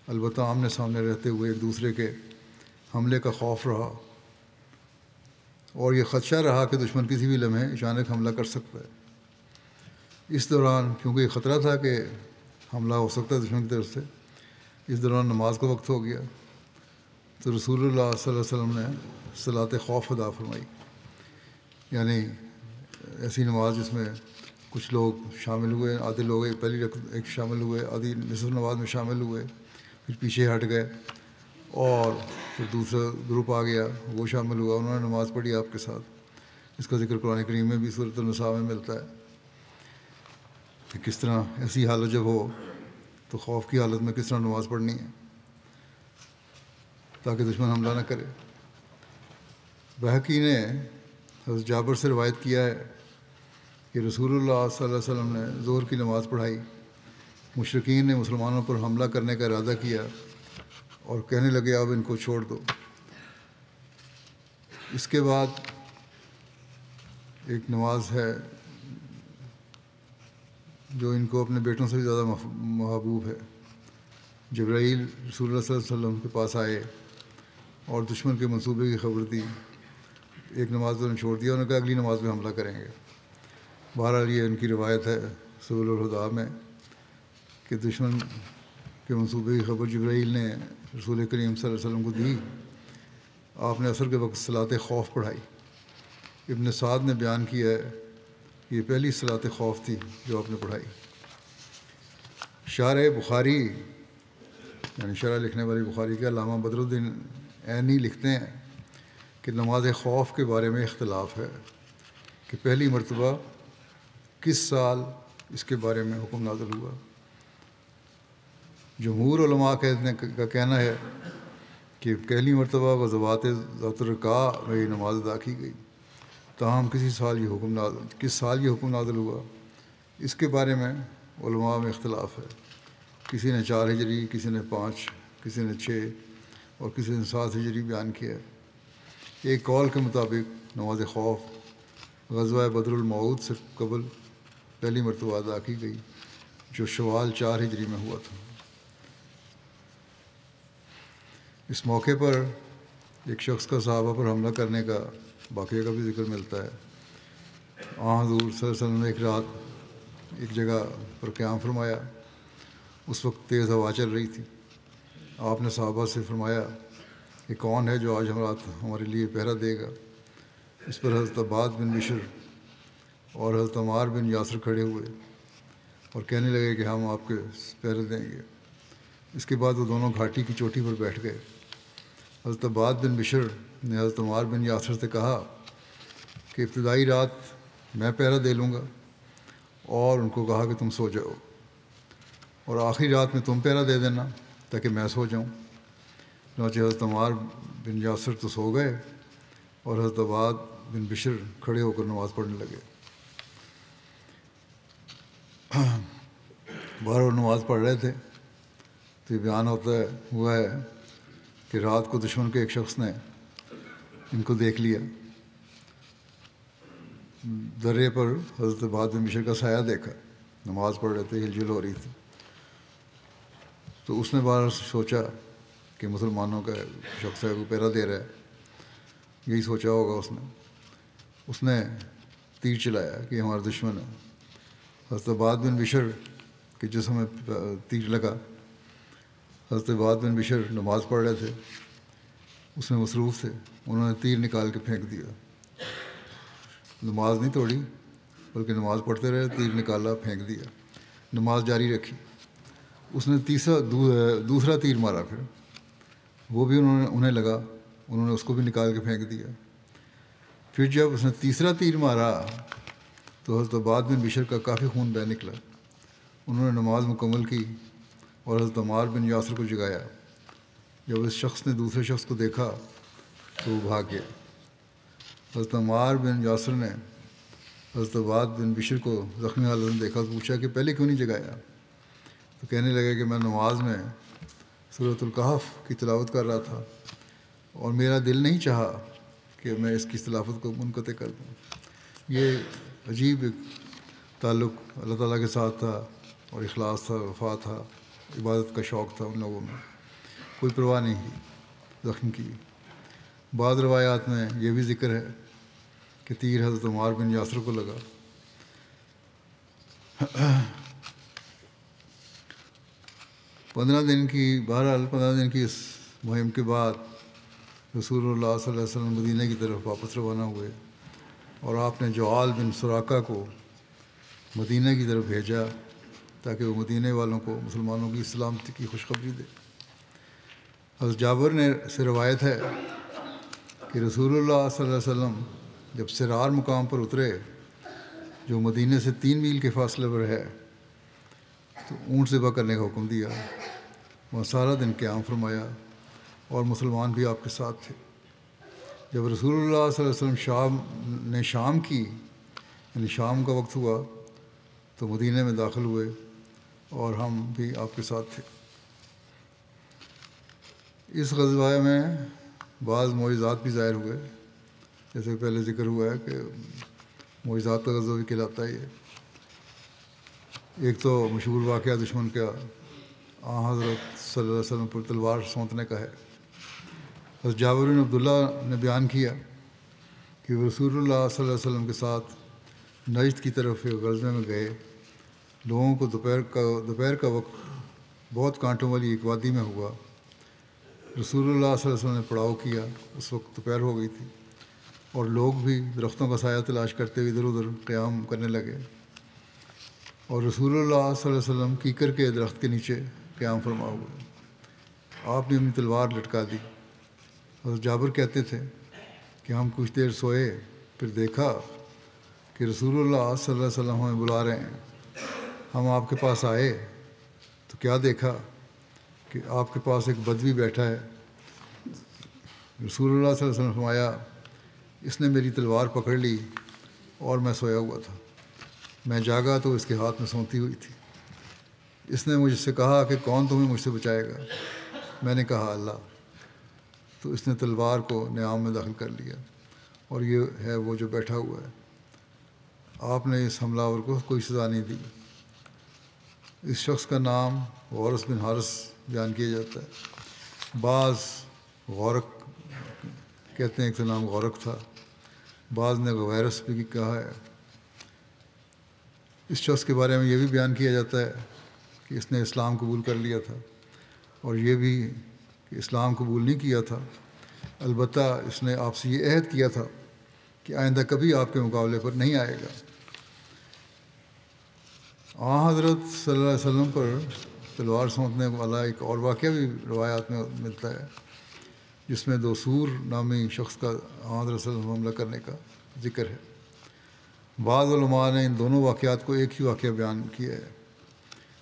البتہ آمنے سامنے رہتے ہوئے ایک دوسرے کے حملے کا خوف رہا اور یہ خدشہ رہا کہ دشمن کسی بھی لمحے اچانک حملہ کر سکتا ہے۔ اس دوران کیونکہ یہ خطرہ تھا کہ حملہ ہو سکتا ہے دشمن کی طرف سے، اس دوران نماز کا وقت ہو گیا تو رسول اللہ صلی اللہ علیہ وسلم نے صلاۃ خوف ادا فرمائی، یعنی ایسی نماز جس میں کچھ لوگ شامل ہوئے، آدھے لوگ پہلی ایک شامل ہوئے، آدھی نصف نماز میں شامل ہوئے، پھر پیچھے ہٹ گئے اور پھر دوسرا گروپ آ گیا، وہ شامل ہوا، انہوں نے نماز پڑھی آپ کے ساتھ۔ اس کا ذکر قرآن کریم میں بھی سورۃ النساء میں ملتا ہے کہ کس طرح ایسی حالت جب ہو تو خوف کی حالت میں کس طرح نماز پڑھنی ہے تاکہ دشمن حملہ نہ کرے۔ بہقی نے حضرت جابر سے روایت کیا ہے کہ رسول اللہ صلی اللہ علیہ وسلم نے ظہر کی نماز پڑھائی۔ مشرکین نے مسلمانوں پر حملہ کرنے کا ارادہ کیا اور کہنے لگے اب ان کو چھوڑ دو۔ اس کے بعد ایک نماز ہے جو ان کو اپنے بیٹوں سے بھی زیادہ محبوب ہے۔ جبرائیل رسول اللہ صلی اللہ علیہ وسلم کے پاس آئے اور دشمن کے منصوبے کی خبر دی۔ ایک نماز انہوں نے چھوڑ دیا، انہوں نے کہا اگلی نماز میں حملہ کریں گے۔ بہرحال یہ ان کی روایت ہے سبل الہدیٰ میں کہ دشمن کے منصوبے کی خبر جبرائیل نے رسول کریم صلی اللہ علیہ وسلم کو دی۔ آپ نے عصر کے وقت صلاۃ خوف پڑھائی۔ ابن سعد نے بیان کیا ہے کہ یہ پہلی صلاۃ خوف تھی جو آپ نے پڑھائی۔ شارح بخاری یعنی شرح لکھنے والی بخاری کے علامہ بدر الدین عینی لکھتے ہیں کہ نماز خوف کے بارے میں اختلاف ہے۔ کہ پہلی مرتبہ کس سال اس کے بارے میں حکم نازل ہوا۔ جمہور علماء کا کہنا ہے کہ پہلی مرتبہ غزوات ذات الرقاع میں یہ نماز ادا کی گئی، تاہم کس سال یہ حکم نازل ہوا اس کے بارے میں علماء میں اختلاف ہے۔ کسی نے 4 ہجری، کسی نے 5، کسی نے 6 اور کسی نے 7 ہجری بیان کیا۔ ایک قول کے مطابق نماز خوف غزوہ بدر المعود سے قبل پہلی مرتبہ ادا کی گئی، جو شوال 4 ہجری میں ہوا تھا۔ اس موقع پر ایک شخص کا صحابہ پر حملہ کرنے کا واقعہ کا بھی ذکر ملتا ہے۔ حضور صلی اللہ علیہ وسلم نے ایک رات ایک جگہ پر قیام فرمایا۔ اس وقت تیز ہوا چل رہی تھی۔ آپ نے صحابہ سے فرمایا کہ کون ہے جو آج ہمارے لیے پہرا دے گا؟ اس پر حضرت عباد بن بشر اور حضرت عمار بن یاسر کھڑے ہوئے اور کہنے لگے کہ ہم آپ کے پہرے دیں گے۔ اس کے بعد وہ دونوں گھاٹی کی چوٹی پر بیٹھ گئے۔ حضرت عباد بن بشر نے حضرت عمار بن یاسر سے کہا کہ ابتدائی رات میں پہرا دے لوں گا، اور ان کو کہا کہ تم سو جاؤ، اور آخری رات میں تم پہرا دے دینا تاکہ میں سو جاؤں۔ چنانچہ حضرت عمار بن یاسر تو سو گئے اور حضرت عباد بن بشر کھڑے ہو کر نماز پڑھنے لگے۔ باہر وہ نماز پڑھ رہے تھے تو یہ بیان ہوا ہے کہ رات کو دشمن کے ایک شخص نے ان کو دیکھ لیا۔ درے پر حضرت عباد بن بشر کا سایہ دیکھا، نماز پڑھ رہے تھے، ہل جل ہو رہی تھی۔ تو اس نے باہر سوچا کہ مسلمانوں کا شخص ہے، وہ پہرا دے رہا ہے، یہی سوچا ہوگا اس نے تیر چلایا کہ ہمارا دشمن ہے۔ حضرت عباد بن بشر کے جسم میں تیر لگا۔ حضرت عباد بن بشر نماز پڑھ رہے تھے، اس میں مصروف تھے، انہوں نے تیر نکال کے پھینک دیا۔ نماز نہیں توڑی بلکہ نماز پڑھتے رہے، تیر نکالا، پھینک دیا، نماز جاری رکھی۔ اس نے دوسرا تیر مارا، پھر وہ بھی انہیں لگا، انہوں نے اس کو بھی نکال کے پھینک دیا۔ پھر جب اس نے تیسرا تیر مارا تو حضرت عباد بن بشر کا کافی خون بہہ نکلا۔ انہوں نے نماز مکمل کی اور حضرت عمار بن یاسر کو جگایا۔ جب اس شخص نے دوسرے شخص کو دیکھا تو وہ بھاگ گیا۔ حضرت عمار بن یاسر نے حضرت عباد بن بشر کو زخمی حالت میں دیکھا تو پوچھا کہ پہلے کیوں نہیں جگایا؟ تو کہنے لگے کہ میں نماز میں سورۃ الکہف کی تلاوت کر رہا تھا اور میرا دل نہیں چاہا کہ میں اس کی تلاوت کو منقطع کر دوں۔ یہ عجیب ایک تعلق اللہ تعالیٰ کے ساتھ تھا، اور اخلاص تھا، وفا تھا، عبادت کا شوق تھا ان لوگوں میں، کوئی پرواہ نہیں کی زخم کی۔ بعض روایات میں یہ بھی ذکر ہے کہ تیر حضرت عمار بن یاسر کو لگا۔ بہرحال 15 دن کی اس مہم کے بعد رسول اللہ صلی اللہ علیہ وسلم مدینہ کی طرف واپس روانہ ہوئے، اور آپ نے جعال بن سراقہ کو مدینہ کی طرف بھیجا تاکہ وہ مدینہ والوں کو مسلمانوں کی سلامتی کی خوشخبری دے۔ حضرت جابر سے روایت ہے کہ رسول اللہ صلی اللہ علیہ وسلم جب سرار مقام پر اترے، جو مدینہ سے 3 میل کے فاصلے پر ہے، تو اونٹ ذبح کرنے کا حکم دیا۔ وہاں سارا دن قیام فرمایا اور مسلمان بھی آپ کے ساتھ تھے۔ جب رسول اللہ صلی اللہ علیہ وسلم شام کی یعنی شام کا وقت ہوا تو مدینہ میں داخل ہوئے اور ہم بھی آپ کے ساتھ تھے۔ اس غزوہ میں بعض معجزات بھی ظاہر ہوئے، جیسے پہلے ذکر ہوا ہے کہ معجزات کا غزوہ بھی کہلاتا ہے یہ۔ ایک تو مشہور واقعہ دشمن کا حضرت صلی اللہ علیہ وسلم پر تلوار سونتنے کا ہے۔ حضرت جابر بن عبداللہ نے بیان کیا کہ وہ رسول اللہ صلی اللہ علیہ وسلم کے ساتھ نجد کی طرف غزوے میں گئے۔ لوگوں کو دوپہر کا وقت بہت کانٹوں والی ایک وادی میں ہوا۔ رسول اللہ صلی اللہ علیہ وسلم نے پڑاؤ کیا، اس وقت دوپہر ہو گئی تھی، اور لوگ بھی درختوں کا سایہ تلاش کرتے ہوئے ادھر ادھر قیام کرنے لگے، اور رسول اللہ صلی اللہ علیہ وسلم کیکر کے درخت کے نیچے قیام فرما ہوئے۔ آپ نے اپنی تلوار لٹکا دی۔ حضرت جابر کہتے تھے کہ ہم کچھ دیر سوئے، پھر دیکھا کہ رسول اللہ صلی اللہ علیہ وسلم ہمیں بلا رہے ہیں. ہم آپ کے پاس آئے تو کیا دیکھا کہ آپ کے پاس ایک بدوی بیٹھا ہے. رسول اللہ صلی اللہ علیہ وسلم نے فرمایا اس نے میری تلوار پکڑ لی اور میں سویا ہوا تھا. میں جاگا تو اس کے ہاتھ میں سونتی ہوئی تھی. اس نے مجھ سے کہا کہ کون تمہیں مجھ سے بچائے گا؟ میں نے کہا اللہ. تو اس نے تلوار کو نیام میں داخل کر لیا اور یہ ہے وہ جو بیٹھا ہوا ہے. آپ نے اس حملہ آور کو کوئی سزا نہیں دی. اس شخص کا نام غورث بن حارث بیان کیا جاتا ہے. بعض غورق کہتے ہیں، ایک کا نام غورق تھا، بعض نے غویرس بھی کہا ہے. اس شخص کے بارے میں یہ بھی بیان کیا جاتا ہے کہ اس نے اسلام قبول کر لیا تھا، اور یہ بھی کہ اسلام قبول نہیں کیا تھا، البتہ اس نے آپ سے یہ عہد کیا تھا کہ آئندہ کبھی آپ کے مقابلے پر نہیں آئے گا. حضرت صلی اللہ علیہ وسلم پر تلوار سونتنے والا ایک اور واقعہ بھی روایات میں ملتا ہے، جس میں دوسور نامی شخص کا حضرت صلی اللہ علیہ وسلم حملہ کرنے کا ذکر ہے. بعض علماء نے ان دونوں واقعات کو ایک ہی واقعہ بیان کیا ہے،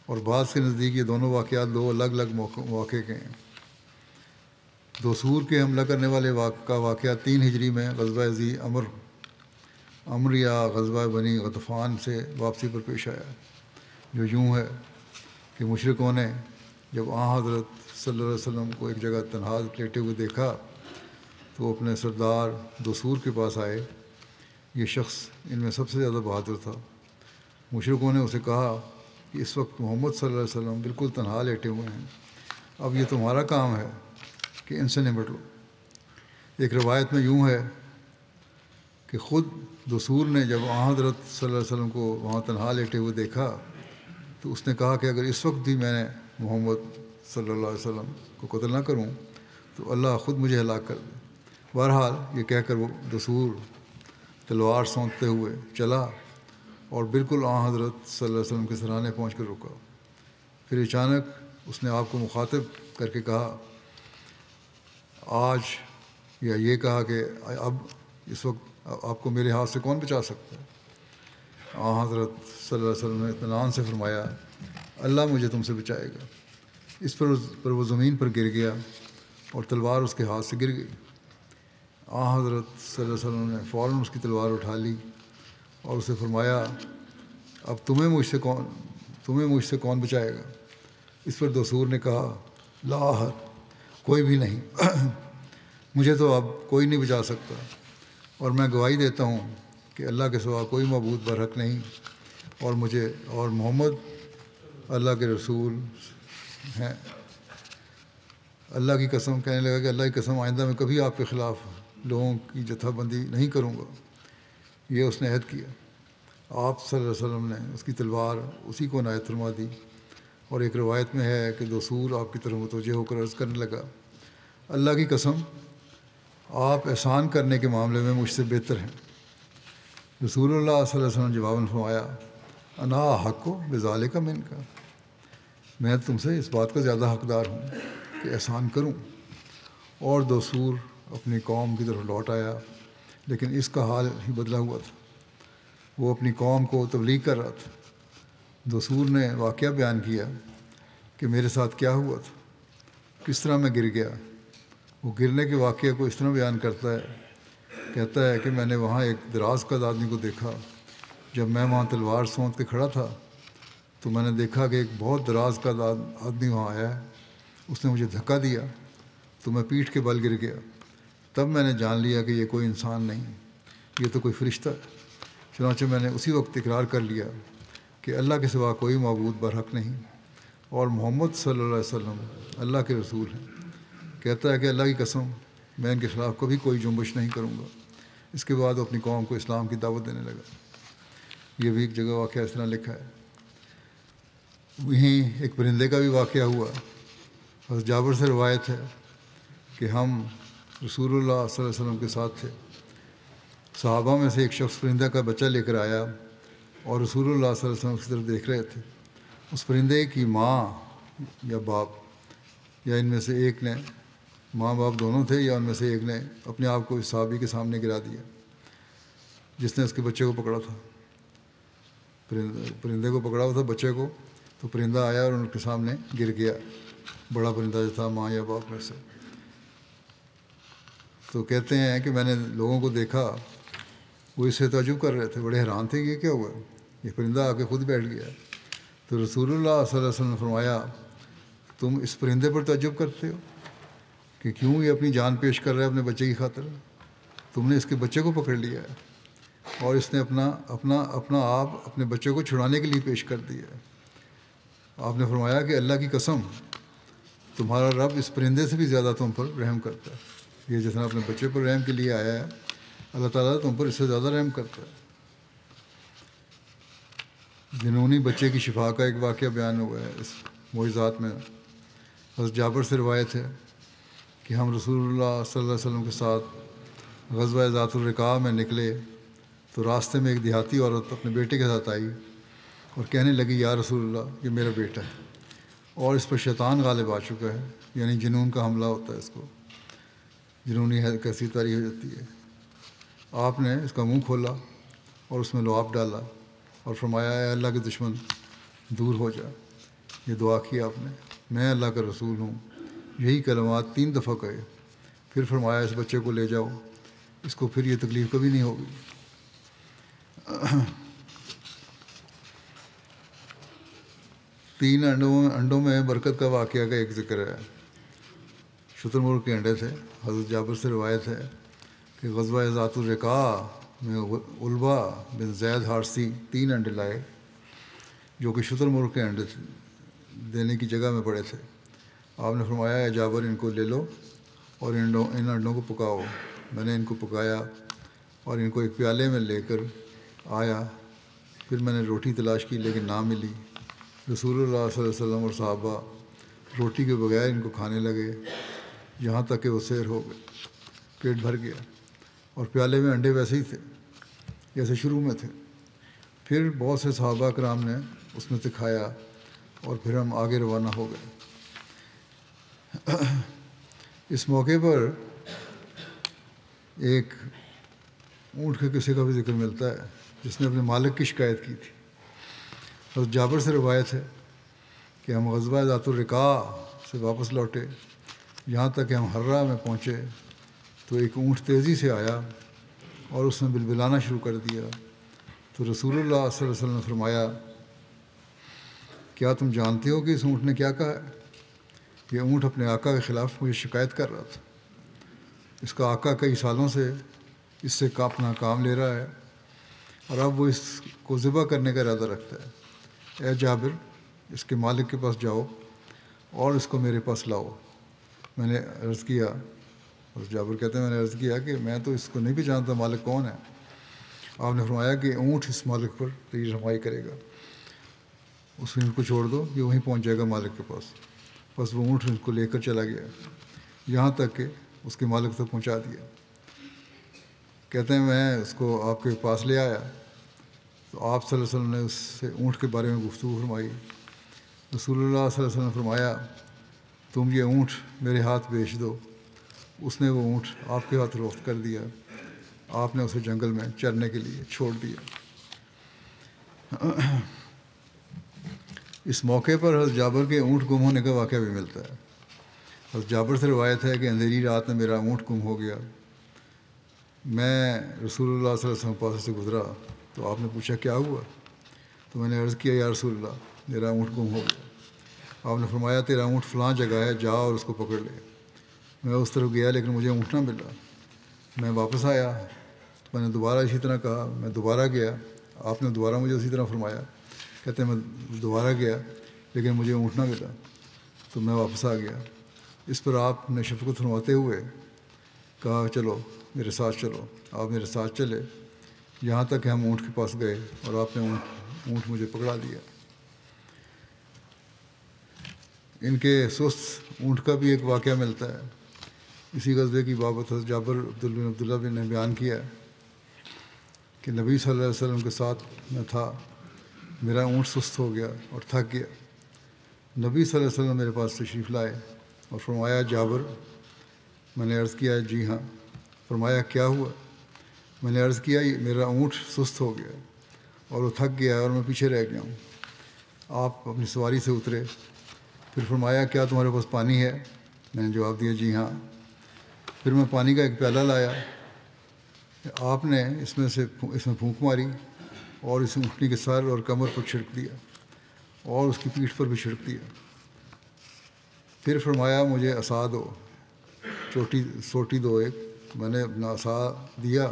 اور بعض کے نزدیک یہ دونوں واقعات دو الگ الگ واقعے کے ہیں. دوسور کے حملہ کرنے والے کا واقعہ 3 ہجری میں غزوہ ذی امر یا غزوہ بنی غطفان سے واپسی پر پیش آیا، جو یوں ہے کہ مشرکوں نے جب حضرت صلی اللہ علیہ وسلم کو ایک جگہ تنہا لیٹے ہوئے دیکھا تو وہ اپنے سردار دوسور کے پاس آئے. یہ شخص ان میں سب سے زیادہ بہادر تھا. مشرکوں نے اسے کہا کہ اس وقت محمد صلی اللہ علیہ وسلم بالکل تنہا لیٹے ہوئے ہیں، اب یہ تمہارا کام ہے کہ ان سے نمٹ لو. ایک روایت میں یوں ہے کہ خود دوسور نے جب حضرت صلی اللہ علیہ وسلم کو وہاں تنہا لیٹے ہوئے دیکھا تو اس نے کہا کہ اگر اس وقت بھی میں نے محمد صلی اللہ علیہ وسلم کو قتل نہ کروں تو اللہ خود مجھے ہلاک کر دے. بہرحال یہ کہہ کر وہ دوسور تلوار سونتتے ہوئے چلا اور بالکل حضرت صلی اللہ علیہ وسلم کے سرانے پہنچ کر رکا. پھر اچانک اس نے آپ کو مخاطب کر کے کہا آج، یا یہ کہا کہ اب اس وقت آپ کو میرے ہاتھ سے کون بچا سکتا ہے؟ حضرت صلی اللہ علیہ وسلم نے اطمینان سے فرمایا اللہ مجھے تم سے بچائے گا. اس پر وہ زمین پر گر گیا اور تلوار اس کے ہاتھ سے گر گئی. حضرت صلی اللہ علیہ وسلم نے فوراً اس کی تلوار اٹھا لی اور اسے فرمایا اب تمہیں مجھ سے کون بچائے گا؟ اس پر دوسور نے کہا لا احد، کوئی بھی نہیں، مجھے تو اب کوئی نہیں بچا سکتا، اور میں گواہی دیتا ہوں کہ اللہ کے سوا کوئی معبود برحق نہیں، اور محمد اللہ کے رسول ہیں. اللہ کی قسم، کہنے لگا کہ اللہ کی قسم آئندہ میں کبھی آپ کے خلاف لوگوں کی جتھا بندی نہیں کروں گا. یہ اس نے عہد کیا. آپ صلی اللہ علیہ وسلم نے اس کی تلوار اسی کو عنایت فرما دی، اور ایک روایت میں ہے کہ دوسور آپ کی طرف متوجہ ہو کر عرض کرنے لگا اللہ کی قسم آپ احسان کرنے کے معاملے میں مجھ سے بہتر ہیں. رسول اللہ صلی اللہ علیہ وسلم نے جواباً فرمایا انا حق و بذالک منک، میں تم سے اس بات کا زیادہ حقدار ہوں کہ احسان کروں. اور دوسور اپنی قوم کی طرف لوٹ آیا، لیکن اس کا حال ہی بدلا ہوا تھا. وہ اپنی قوم کو تبلیغ کر رہا تھا. دوسور نے واقعہ بیان کیا کہ میرے ساتھ کیا ہوا تھا، کس طرح میں گر گیا. وہ گرنے کے واقعے کو اس طرح بیان کرتا ہے، کہتا ہے کہ میں نے وہاں ایک دراز قد آدمی کو دیکھا. جب میں وہاں تلوار سونت کے کھڑا تھا تو میں نے دیکھا کہ ایک بہت دراز قد آدمی وہاں آیا ہے. اس نے مجھے دھکا دیا تو میں پیٹھ کے بل گر گیا. تب میں نے جان لیا کہ یہ کوئی انسان نہیں، یہ تو کوئی فرشتہ ہے. چنانچہ میں نے اسی وقت اقرار کر لیا کہ اللہ کے سوا کوئی معبود برحق نہیں، اور محمد صلی اللہ علیہ وسلم اللہ کے رسول ہیں. کہتا ہے کہ اللہ کی قسم میں ان کے خلاف کبھی کوئی جنبش نہیں کروں گا. اس کے بعد وہ اپنی قوم کو اسلام کی دعوت دینے لگا. یہ بھی ایک جگہ واقعہ اس طرح لکھا ہے. وہیں ایک پرندے کا بھی واقعہ ہوا. حضرت جابر سے روایت ہے کہ ہم رسول اللہ صلی اللہ علیہ وسلم کے ساتھ تھے. صحابہ میں سے ایک شخص پرندہ کا بچہ لے کر آیا اور رسول اللہ صلی اللہ علیہ وسلم کی طرف دیکھ رہے تھے. اس پرندے کی ماں یا باپ یا ان میں سے ایک نے، ماں باپ دونوں تھے یا ان میں سے ایک نے اپنے آپ کو اس صحابی کے سامنے گرا دیا. جس نے اس کے بچے کو پکڑا تھا، پرندے کو پکڑا ہوا تھا بچے کو، تو پرندہ آیا اور ان کے سامنے گر گیا، بڑا پرندہ جو تھا ماں یا باپ میں سے۔ تو کہتے ہیں کہ میں نے لوگوں کو دیکھا، وہ اس سے تعجب کر رہے تھے، بڑے حیران تھے کہ یہ کیا ہوا ہے، یہ پرندہ آ کے خود بیٹھ گیا۔ تو رسول اللہ صلی اللہ علیہ وسلم نے فرمایا تم اس پرندے پر تعجب کرتے ہو کہ کیوں یہ اپنی جان پیش کر رہا ہے اپنے بچے کی خاطر؟ تم نے اس کے بچے کو پکڑ لیا ہے اور اس نے اپنا آپ اپنے بچے کو چھڑانے کے لیے پیش کر دیا ہے۔ آپ نے فرمایا کہ اللہ کی قسم تمہارا رب اس پرندے سے بھی زیادہ تم پر رحم کرتا ہے، یہ جتنا اپنے بچے پر رحم کے لیے آیا ہے اللہ تعالیٰ تم پر اس سے زیادہ رحم کرتا ہے۔ جنونی بچے کی شفا کا ایک واقعہ بیان ہوا ہے اس معجزات میں۔ حضرت جابر سے روایت ہے کہ ہم رسول اللہ صلی اللہ علیہ وسلم کے ساتھ غزوہ ذات الرقاع میں نکلے تو راستے میں ایک دیہاتی عورت اپنے بیٹے کے ساتھ آئی اور کہنے لگی یا رسول اللہ یہ میرا بیٹا ہے اور اس پر شیطان غالب آ چکا ہے، یعنی جنون کا حملہ ہوتا ہے، اس کو جنونی کیسی طاری ہو جاتی ہے۔ آپ نے اس کا منہ کھولا اور اس میں لعاب ڈالا اور فرمایا اے اللہ کے دشمن دور ہو جا۔ یہ دعا کی آپ نے، میں اللہ کا رسول ہوں، یہی کلمات 3 دفعہ کہے، پھر فرمایا اس بچے کو لے جاؤ، اس کو پھر یہ تکلیف کبھی نہیں ہوگی۔ 3 انڈوں میں برکت کا واقعہ کا ایک ذکر ہے۔ شتر مرغ کے انڈے تھے۔ حضرت جابر سے روایت ہے کہ غزوہ ذات الرقاع میں علبہ بن زید حارثی 3 انڈے لائے جو کہ شتر مرغ کے انڈے دینے کی جگہ میں پڑے تھے۔ آپ نے فرمایا اے جابر ان کو لے لو اور ان انڈوں کو پکاؤ۔ میں نے ان کو پکایا اور ان کو ایک پیالے میں لے کر آیا، پھر میں نے روٹی تلاش کی لیکن نہ ملی۔ رسول اللہ صلی اللہ علیہ وسلم اور صحابہ روٹی کے بغیر ان کو کھانے لگے یہاں تک کہ وہ سیر ہو گئے، پیٹ بھر گیا، اور پیالے میں انڈے ویسے ہی تھے جیسے شروع میں تھے۔ پھر بہت سے صحابہ کرام نے اس میں سے کھایا اور پھر ہم آگے روانہ ہو گئے۔ اس موقع پر ایک اونٹ کے قصے کا بھی ذکر ملتا ہے جس نے اپنے مالک کی شکایت کی تھی۔ حضرت جابر سے روایت ہے کہ ہم غزوہ ذات الرقاع سے واپس لوٹے، یہاں تک کہ ہم حرہ میں پہنچے تو ایک اونٹ تیزی سے آیا اور اس نے بلبلانا شروع کر دیا۔ تو رسول اللہ صلی اللہ علیہ وسلم نے فرمایا کیا تم جانتے ہو کہ اس اونٹ نے کیا کہا ہے؟ یہ اونٹ اپنے آقا کے خلاف مجھے شکایت کر رہا تھا، اس کا آقا کئی سالوں سے اس سے اپنا کام لے رہا ہے اور اب وہ اس کو ذبح کرنے کا ارادہ رکھتا ہے۔ اے جابر اس کے مالک کے پاس جاؤ اور اس کو میرے پاس لاؤ۔ میں نے عرض کیا، اور جابر کہتے ہیں میں نے عرض کیا کہ میں تو اس کو نہیں بھی جانتا مالک کون ہے۔ آپ نے فرمایا کہ اونٹ اس مالک پر تیز رمائی کرے گا، اس اونٹ کو چھوڑ دو، یہ وہیں پہنچ جائے گا مالک کے پاس۔ بس وہ اونٹ اس کو لے کر چلا گیا یہاں تک کہ اس کے مالک تک پہنچا دیا۔ کہتے ہیں میں اس کو آپ کے پاس لے آیا تو آپ صلی اللہ علیہ وسلم نے اس سے اونٹ کے بارے میں گفتگو فرمائی۔ رسول اللہ صلی اللہ علیہ وسلم نے فرمایا تم یہ اونٹ میرے ہاتھ بیچ دو۔ اس نے وہ اونٹ آپ کے ہاتھ فروخت کر دیا۔ آپ نے اسے جنگل میں چرنے کے لیے چھوڑ دیا۔ اس موقع پر حضرت جابر کے اونٹ گم ہونے کا واقعہ بھی ملتا ہے۔ حضرت جابر سے روایت ہے کہ اندھیری رات میں میرا اونٹ گم ہو گیا۔ میں رسول اللہ صلی اللہ علیہ وسلم کے پاس سے گزرا تو آپ نے پوچھا کیا ہوا؟ تو میں نے عرض کیا یا رسول اللہ میرا اونٹ گم ہو گیا۔ آپ نے فرمایا تیرا اونٹ فلاں جگہ ہے، جا اور اس کو پکڑ لے۔ میں اس طرف گیا لیکن مجھے اونٹ نہ ملا۔ میں واپس آیا، میں نے دوبارہ اسی طرح کہا، میں دوبارہ گیا، آپ نے دوبارہ مجھے اسی طرح فرمایا۔ کہتے ہیں میں دوبارہ گیا لیکن مجھے اونٹ نہ ملا، تو میں واپس آ گیا۔ اس پر آپ نے شفقت فرماتے ہوئے کہا چلو میرے ساتھ چلو۔ آپ میرے ساتھ چلے یہاں تک کہ ہم اونٹ کے پاس گئے اور آپ نے اونٹ مجھے پکڑا دیا۔ ان کے سست اونٹ کا بھی ایک واقعہ ملتا ہے۔ اسی غزوے کی بابت حضرت جابر بن عبداللہ بن نے بیان کیا کہ نبی صلی اللہ علیہ وسلم کے ساتھ میں تھا، میرا اونٹ سست ہو گیا اور تھک گیا۔ نبی صلی اللہ علیہ وسلم میرے پاس تشریف لائے اور فرمایا جابر؟ میں نے عرض کیا جی ہاں۔ فرمایا کیا ہوا؟ میں نے عرض کیا میرا اونٹ سست ہو گیا اور وہ تھک گیا ہے اور میں پیچھے رہ گیا ہوں۔ آپ اپنی سواری سے اترے، پھر فرمایا کیا تمہارے پاس پانی ہے؟ میں نے جواب دیا جی ہاں۔ پھر میں پانی کا ایک پیالہ لایا، آپ نے اس میں پھونک ماری اور اس اونٹنی کے سر اور کمر پر چھڑک دیا اور اس کی پیٹھ پر بھی چھڑک دیا۔ پھر فرمایا مجھے عصا دو، سوٹی دو ایک۔ میں نے اپنا عصا دیا،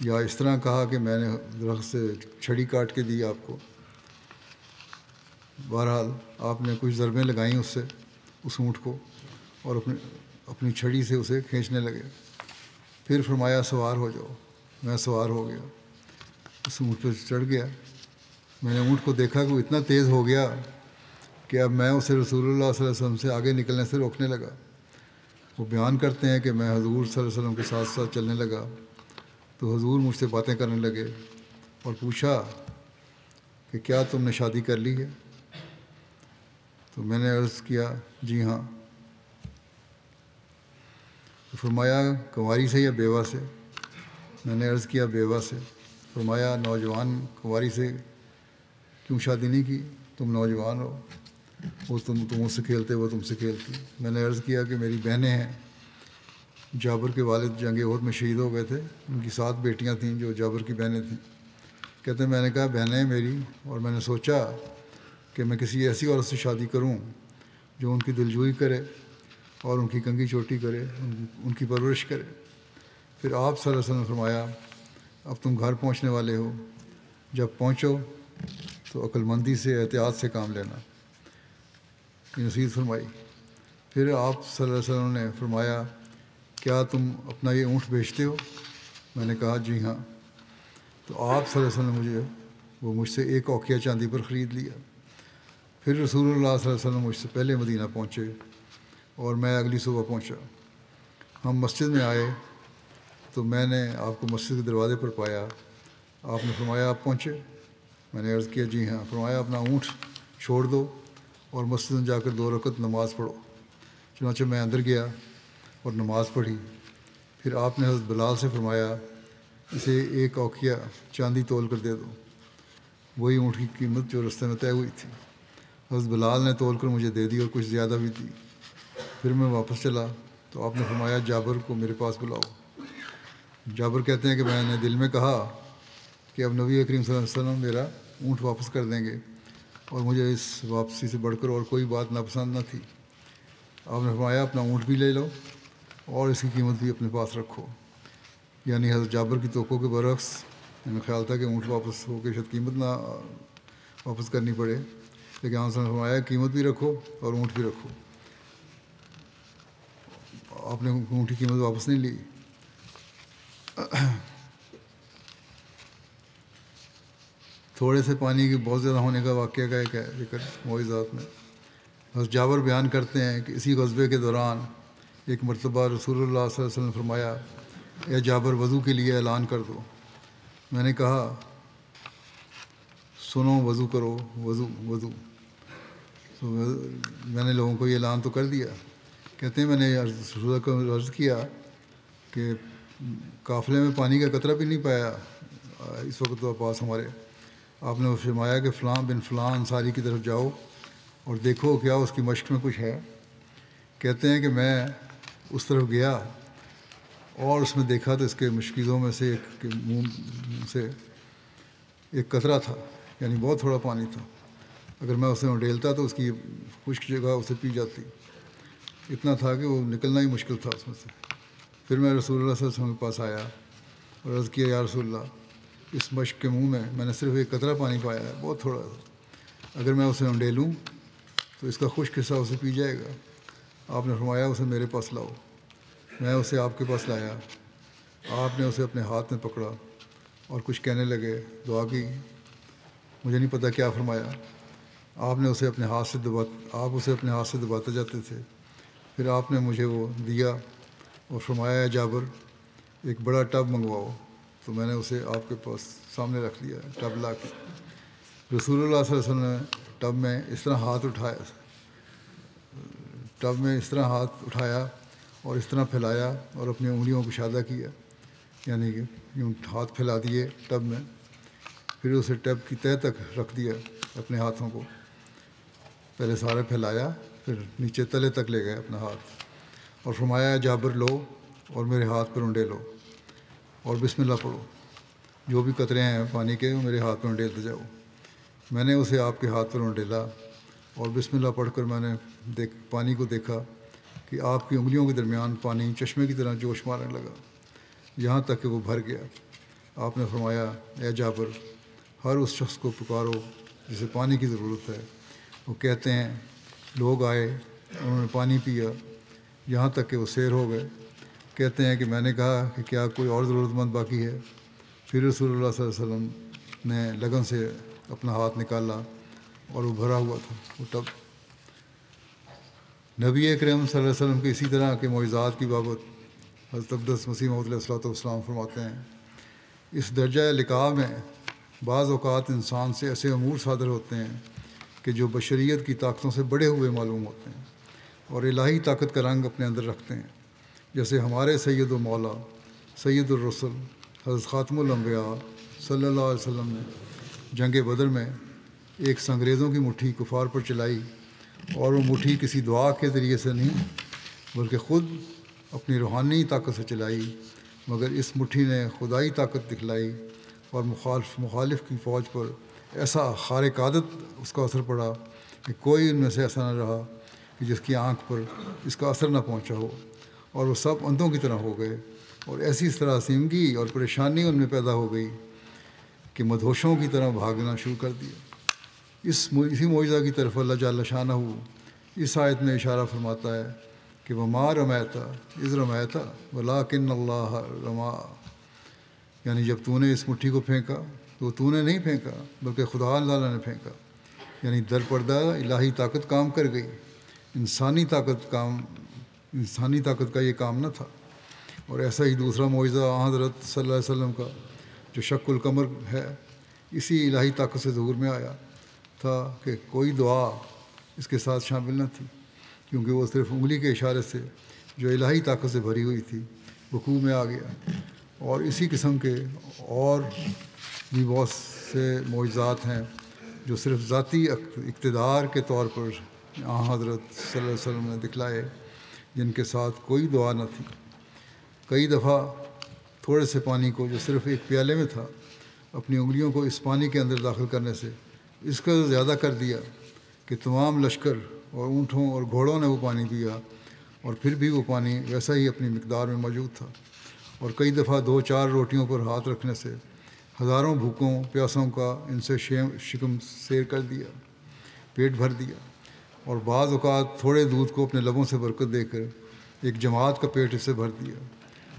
یا اس طرح کہا کہ میں نے درخت سے چھڑی کاٹ کے دی آپ کو۔ بہرحال آپ نے کچھ ضربیں لگائیں اس اونٹ کو اور اپنی چھڑی سے اسے کھینچنے لگے۔ پھر فرمایا سوار ہو جاؤ۔ میں سوار ہو گیا، اس اونٹ پہ چڑھ گیا۔ میں نے اونٹ کو دیکھا کہ وہ اتنا تیز ہو گیا کہ اب میں اسے رسول اللہ صلی اللہ علیہ وسلم سے آگے نکلنے سے روکنے لگا۔ وہ بیان کرتے ہیں کہ میں حضور صلی اللہ علیہ وسلم کے ساتھ ساتھ چلنے لگا تو حضور مجھ سے باتیں کرنے لگے اور پوچھا کہ کیا تم نے شادی کر لی ہے؟ تو میں نے عرض کیا جی ہاں۔ تو فرمایا کنواری سے یا بیوہ سے؟ میں نے عرض کیا بیوہ سے۔ فرمایا نوجوان کنواری سے کیوں شادی نہیں کی؟ تم نوجوان ہو، وہ تم اس سے کھیلتے، وہ تم سے کھیلتی۔ میں نے عرض کیا کہ میری بہنیں ہیں، جابر کے والد جنگ احد میں شہید ہو گئے تھے، ان کی 7 بیٹیاں تھیں جو جابر کی بہنیں تھیں۔ کہتے ہیں میں نے کہا بہنیں میری، اور میں نے سوچا کہ میں کسی ایسی عورت سے شادی کروں جو ان کی دلجوئی کرے اور ان کی کنگھی چوٹی کرے، ان کی پرورش کرے۔ پھر آپ صلی اللہ علیہ وسلم نے فرمایا اب تم گھر پہنچنے والے ہو، جب پہنچو تو عقل مندی سے احتیاط سے کام لینا، یہ نصیحت فرمائی۔ پھر آپ صلی اللہ علیہ وسلم نے فرمایا کیا تم اپنا یہ اونٹ بیچتے ہو؟ میں نے کہا جی ہاں۔ تو آپ صلی اللہ علیہ وسلم مجھ سے 1 اوقیہ چاندی پر خرید لیا۔ پھر رسول اللہ صلی اللہ علیہ وسلم مجھ سے پہلے مدینہ پہنچے اور میں اگلی صبح پہنچا۔ ہم مسجد میں آئے تو میں نے آپ کو مسجد کے دروازے پر پایا۔ آپ نے فرمایا آپ پہنچے؟ میں نے عرض کیا جی ہاں۔ فرمایا اپنا اونٹ چھوڑ دو اور مسجد میں جا کر 2 رکعت نماز پڑھو۔ چنانچہ میں اندر گیا اور نماز پڑھی۔ پھر آپ نے حضرت بلال سے فرمایا اسے 1 اوقیہ چاندی تول کر دے دو، وہی اونٹ کی قیمت جو رستے میں طے ہوئی تھی۔ حضرت بلال نے تول کر مجھے دے دی اور کچھ زیادہ بھی دی۔ پھر میں واپس چلا تو آپ نے فرمایا جابر کو میرے پاس بلاؤ۔ جابر کہتے ہیں کہ میں نے دل میں کہا کہ اب نبی کریم صلی اللہ علیہ وسلم میرا اونٹ واپس کر دیں گے، اور مجھے اس واپسی سے بڑھ کر اور کوئی بات ناپسند نہ تھی۔ آپ نے فرمایا اپنا اونٹ بھی لے لو اور اس کی قیمت بھی اپنے پاس رکھو۔ یعنی حضرت جابر کی توقع کے برعکس ہمیں خیال تھا کہ اونٹ واپس ہو کے شاید قیمت نہ واپس کرنی پڑے، لیکن آپ نے فرمایا قیمت بھی رکھو اور اونٹ بھی رکھو۔ آپ نے اونٹ کی قیمت واپس نہیں لی۔ تھوڑے سے پانی کے بہت زیادہ ہونے کا واقعہ کا ایک ہے ذکر معجزات میں۔ حضرت جابر بیان کرتے ہیں کہ اسی غزوے کے دوران ایک مرتبہ رسول اللہ صلی اللہ علیہ وسلم نے فرمایا اے جابر وضو کے لیے اعلان کر دو۔ میں نے کہا سنو وضو کرو، وضو۔ تو میں نے لوگوں کو یہ اعلان تو کر دیا۔ کہتے ہیں میں نے رسول اللہ کو عرض کیا کہ قافلے میں پانی کا قطرہ بھی نہیں پایا اس وقت تو پاس ہمارے۔ آپ نے فرمایا کہ فلاں بن فلاں انصاری کی طرف جاؤ اور دیکھو کیا اس کی مشق میں کچھ ہے۔ کہتے ہیں کہ میں اس طرف گیا اور اس میں دیکھا تو اس کے مشکیزوں میں سے ایک کے منہ سے ایک قطرہ تھا، یعنی بہت تھوڑا پانی تھا۔ اگر میں اسے اڈیلتا تو اس کی خشک جگہ اسے پی جاتی، اتنا تھا کہ وہ نکلنا ہی مشکل تھا اس میں سے۔ پھر میں رسول اللہ صلی اللہ علیہ وسلم کے پاس آیا اور عرض کیا یا رسول اللہ اس مشق کے منہ میں نے صرف 1 قطرہ پانی پایا ہے، بہت تھوڑا تھا، اگر میں اسے انڈیلوں تو اس کا خشک حصہ اسے پی جائے گا۔ آپ نے فرمایا اسے میرے پاس لاؤ۔ میں اسے آپ کے پاس لایا۔ آپ نے اسے اپنے ہاتھ میں پکڑا اور کچھ کہنے لگے، دعا کی، مجھے نہیں پتہ کیا فرمایا۔ آپ اسے اپنے ہاتھ سے دباتے جاتے تھے۔ پھر آپ نے مجھے وہ دیا اور فرمایا جابر ایک بڑا ٹب منگواؤ۔ تو میں نے اسے آپ کے پاس سامنے رکھ دیا، ٹب لا کے۔ رسول اللہ صلی اللہ علیہ وسلم نے ٹب میں اس طرح ہاتھ اٹھایا اور اس طرح پھیلایا اور اپنی انگلیوں کو کشادہ کیا یعنی کہ یوں ہاتھ پھیلا دیے ٹب میں، پھر اسے ٹب کی تہہ تک رکھ دیا اپنے ہاتھوں کو، پہلے سارے پھیلایا، پھر نیچے تلے تک لے گئے اپنا ہاتھ، اور فرمایا جابر لو اور میرے ہاتھ پر انڈے لو اور بسم اللہ پڑھو، جو بھی قطرے ہیں پانی کے وہ میرے ہاتھ پر انڈیلتے جاؤ۔ میں نے اسے آپ کے ہاتھ پر انڈیلا اور بسم اللہ پڑھ کر میں نے پانی کو دیکھا کہ آپ کی انگلیوں کے درمیان پانی چشمے کی طرح جوش مارنے لگا، یہاں تک کہ وہ بھر گیا۔ آپ نے فرمایا اے جابر، ہر اس شخص کو پکارو جسے پانی کی ضرورت ہے۔ وہ کہتے ہیں لوگ آئے، انہوں نے پانی پیا یہاں تک کہ وہ سیر ہو گئے۔ کہتے ہیں کہ میں نے کہا کہ کیا کوئی اور ضرورت مند باقی ہے؟ پھر رسول اللہ صلی اللہ علیہ وسلم نے لگن سے اپنا ہاتھ نکالا اور وہ بھرا ہوا تھا وہ ٹب۔ نبی اکرم صلی اللہ علیہ وسلم کے اسی طرح کے معجزات کی بابت حضرت اقدس مسیح موعود علیہ السلام فرماتے ہیں، اس درجہ لقاء میں بعض اوقات انسان سے ایسے امور صادر ہوتے ہیں کہ جو بشریت کی طاقتوں سے بڑے ہوئے معلوم ہوتے ہیں اور الہی طاقت کا رنگ اپنے اندر رکھتے ہیں، جیسے ہمارے سید و مولا سید الرسل حضرت خاتم الانبیاء صلی اللہ علیہ وسلم نے جنگ بدر میں ایک سنگریزوں کی مٹھی کفار پر چلائی، اور وہ مٹھی کسی دعا کے ذریعے سے نہیں بلکہ خود اپنی روحانی طاقت سے چلائی، مگر اس مٹھی نے خدائی طاقت دکھلائی اور مخالف کی فوج پر ایسا خارق عادت اس کا اثر پڑا کہ کوئی ان میں سے ایسا نہ رہا کہ جس کی آنکھ پر اس کا اثر نہ پہنچا ہو، اور وہ سب اندھوں کی طرح ہو گئے، اور ایسی سراسیمگی اور پریشانی ان میں پیدا ہو گئی کہ مدہوشوں کی طرح بھاگنا شروع کر دیا۔ اسی معجزہ کی طرف اللہ جل شانہ اس آیت میں اشارہ فرماتا ہے کہ وما رمیت اذ رمیت ولکن اللہ رما، یعنی جب تو نے اس مٹھی کو پھینکا تو نے نہیں پھینکا بلکہ خدا تعالیٰ نے پھینکا، یعنی در پردہ الہی طاقت کام کر گئی، انسانی طاقت کا یہ کام نہ تھا۔ اور ایسا ہی دوسرا معجزہ حضرت صلی اللہ علیہ وسلم کا جو شق القمر ہے، اسی الہی طاقت سے ظہور میں آیا تھا کہ کوئی دعا اس کے ساتھ شامل نہ تھی، کیونکہ وہ صرف انگلی کے اشارے سے جو الہی طاقت سے بھری ہوئی تھی وقوع میں آ گیا۔ اور اسی قسم کے اور بھی بہت سے معجزات ہیں جو صرف ذاتی اقتدار کے طور پر حضرت صلی اللہ علیہ وسلم نے دکھلائے، جن کے ساتھ کوئی دعا نہ تھی۔ کئی دفعہ تھوڑے سے پانی کو جو صرف ایک پیالے میں تھا، اپنی انگلیوں کو اس پانی کے اندر داخل کرنے سے اس کا زیادہ کر دیا کہ تمام لشکر اور اونٹوں اور گھوڑوں نے وہ پانی پیا، اور پھر بھی وہ پانی ویسا ہی اپنی مقدار میں موجود تھا۔ اور کئی دفعہ 2-4 روٹیوں پر ہاتھ رکھنے سے ہزاروں بھوکوں پیاسوں کا ان سے شکم سیر کر دیا، پیٹ بھر دیا۔ اور بعض اوقات تھوڑے دودھ کو اپنے لبوں سے برکت دے کر ایک جماعت کا پیٹ اس سے بھر دیا،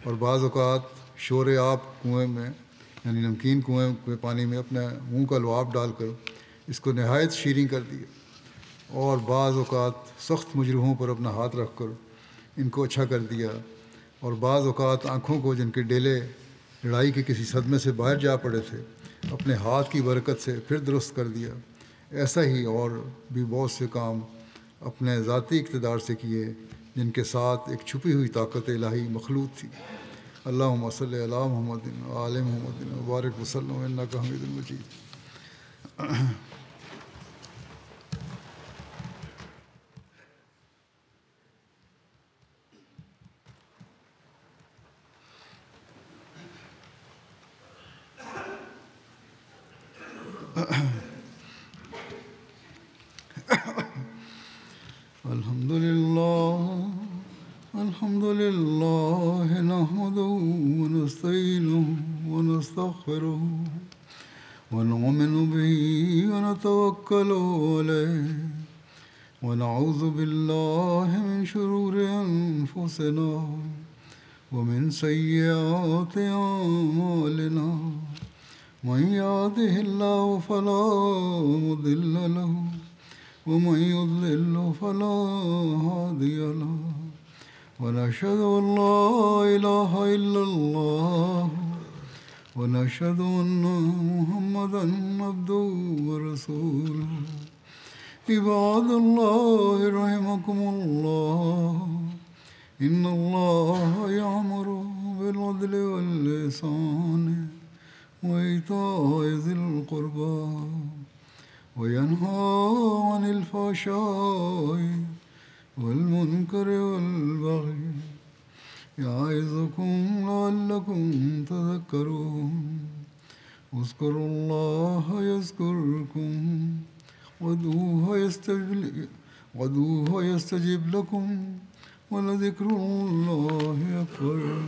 اور بعض اوقات شور آب کنویں میں یعنی نمکین کنویں کے پانی میں اپنے منہ کا لعاب ڈال کر اس کو نہایت شیریں کر دیا، اور بعض اوقات سخت مجروحوں پر اپنا ہاتھ رکھ کر ان کو اچھا کر دیا، اور بعض اوقات آنکھوں کو جن کے ڈیلے لڑائی کے کسی صدمے سے باہر جا پڑے تھے اپنے ہاتھ کی برکت سے پھر درست کر دیا۔ ایسا ہی اور بھی بہت سے کام اپنے ذاتی اقتدار سے کیے جن کے ساتھ ایک چھپی ہوئی طاقت الہی مخلوط تھی۔ اللہم صلی علی محمد و آل محمد وبارک وسلم انک حمید مجید۔ الحمد للہ نحمده ونستعینه ونستغفره ونؤمن به ونتوکل علیہ ونعوذ باللہ من شرور انفسنا ومن سیئات اعمالنا من يهده الله فلا مضل له ومن يضلل فلا هادي له ونشهد أن لا إله إلا الله ونشهد أن محمدا عبده ورسوله عباد الله رحمكم الله إن الله يأمر بالعدل والإحسان وإيتاء ذي القربى وينهى عن الفحشاء والمنكر والبغي يعظكم لعلكم تذكرون اذكروا الله يذكركم وادعوه يستجب لكم ولذكر الله أكبر.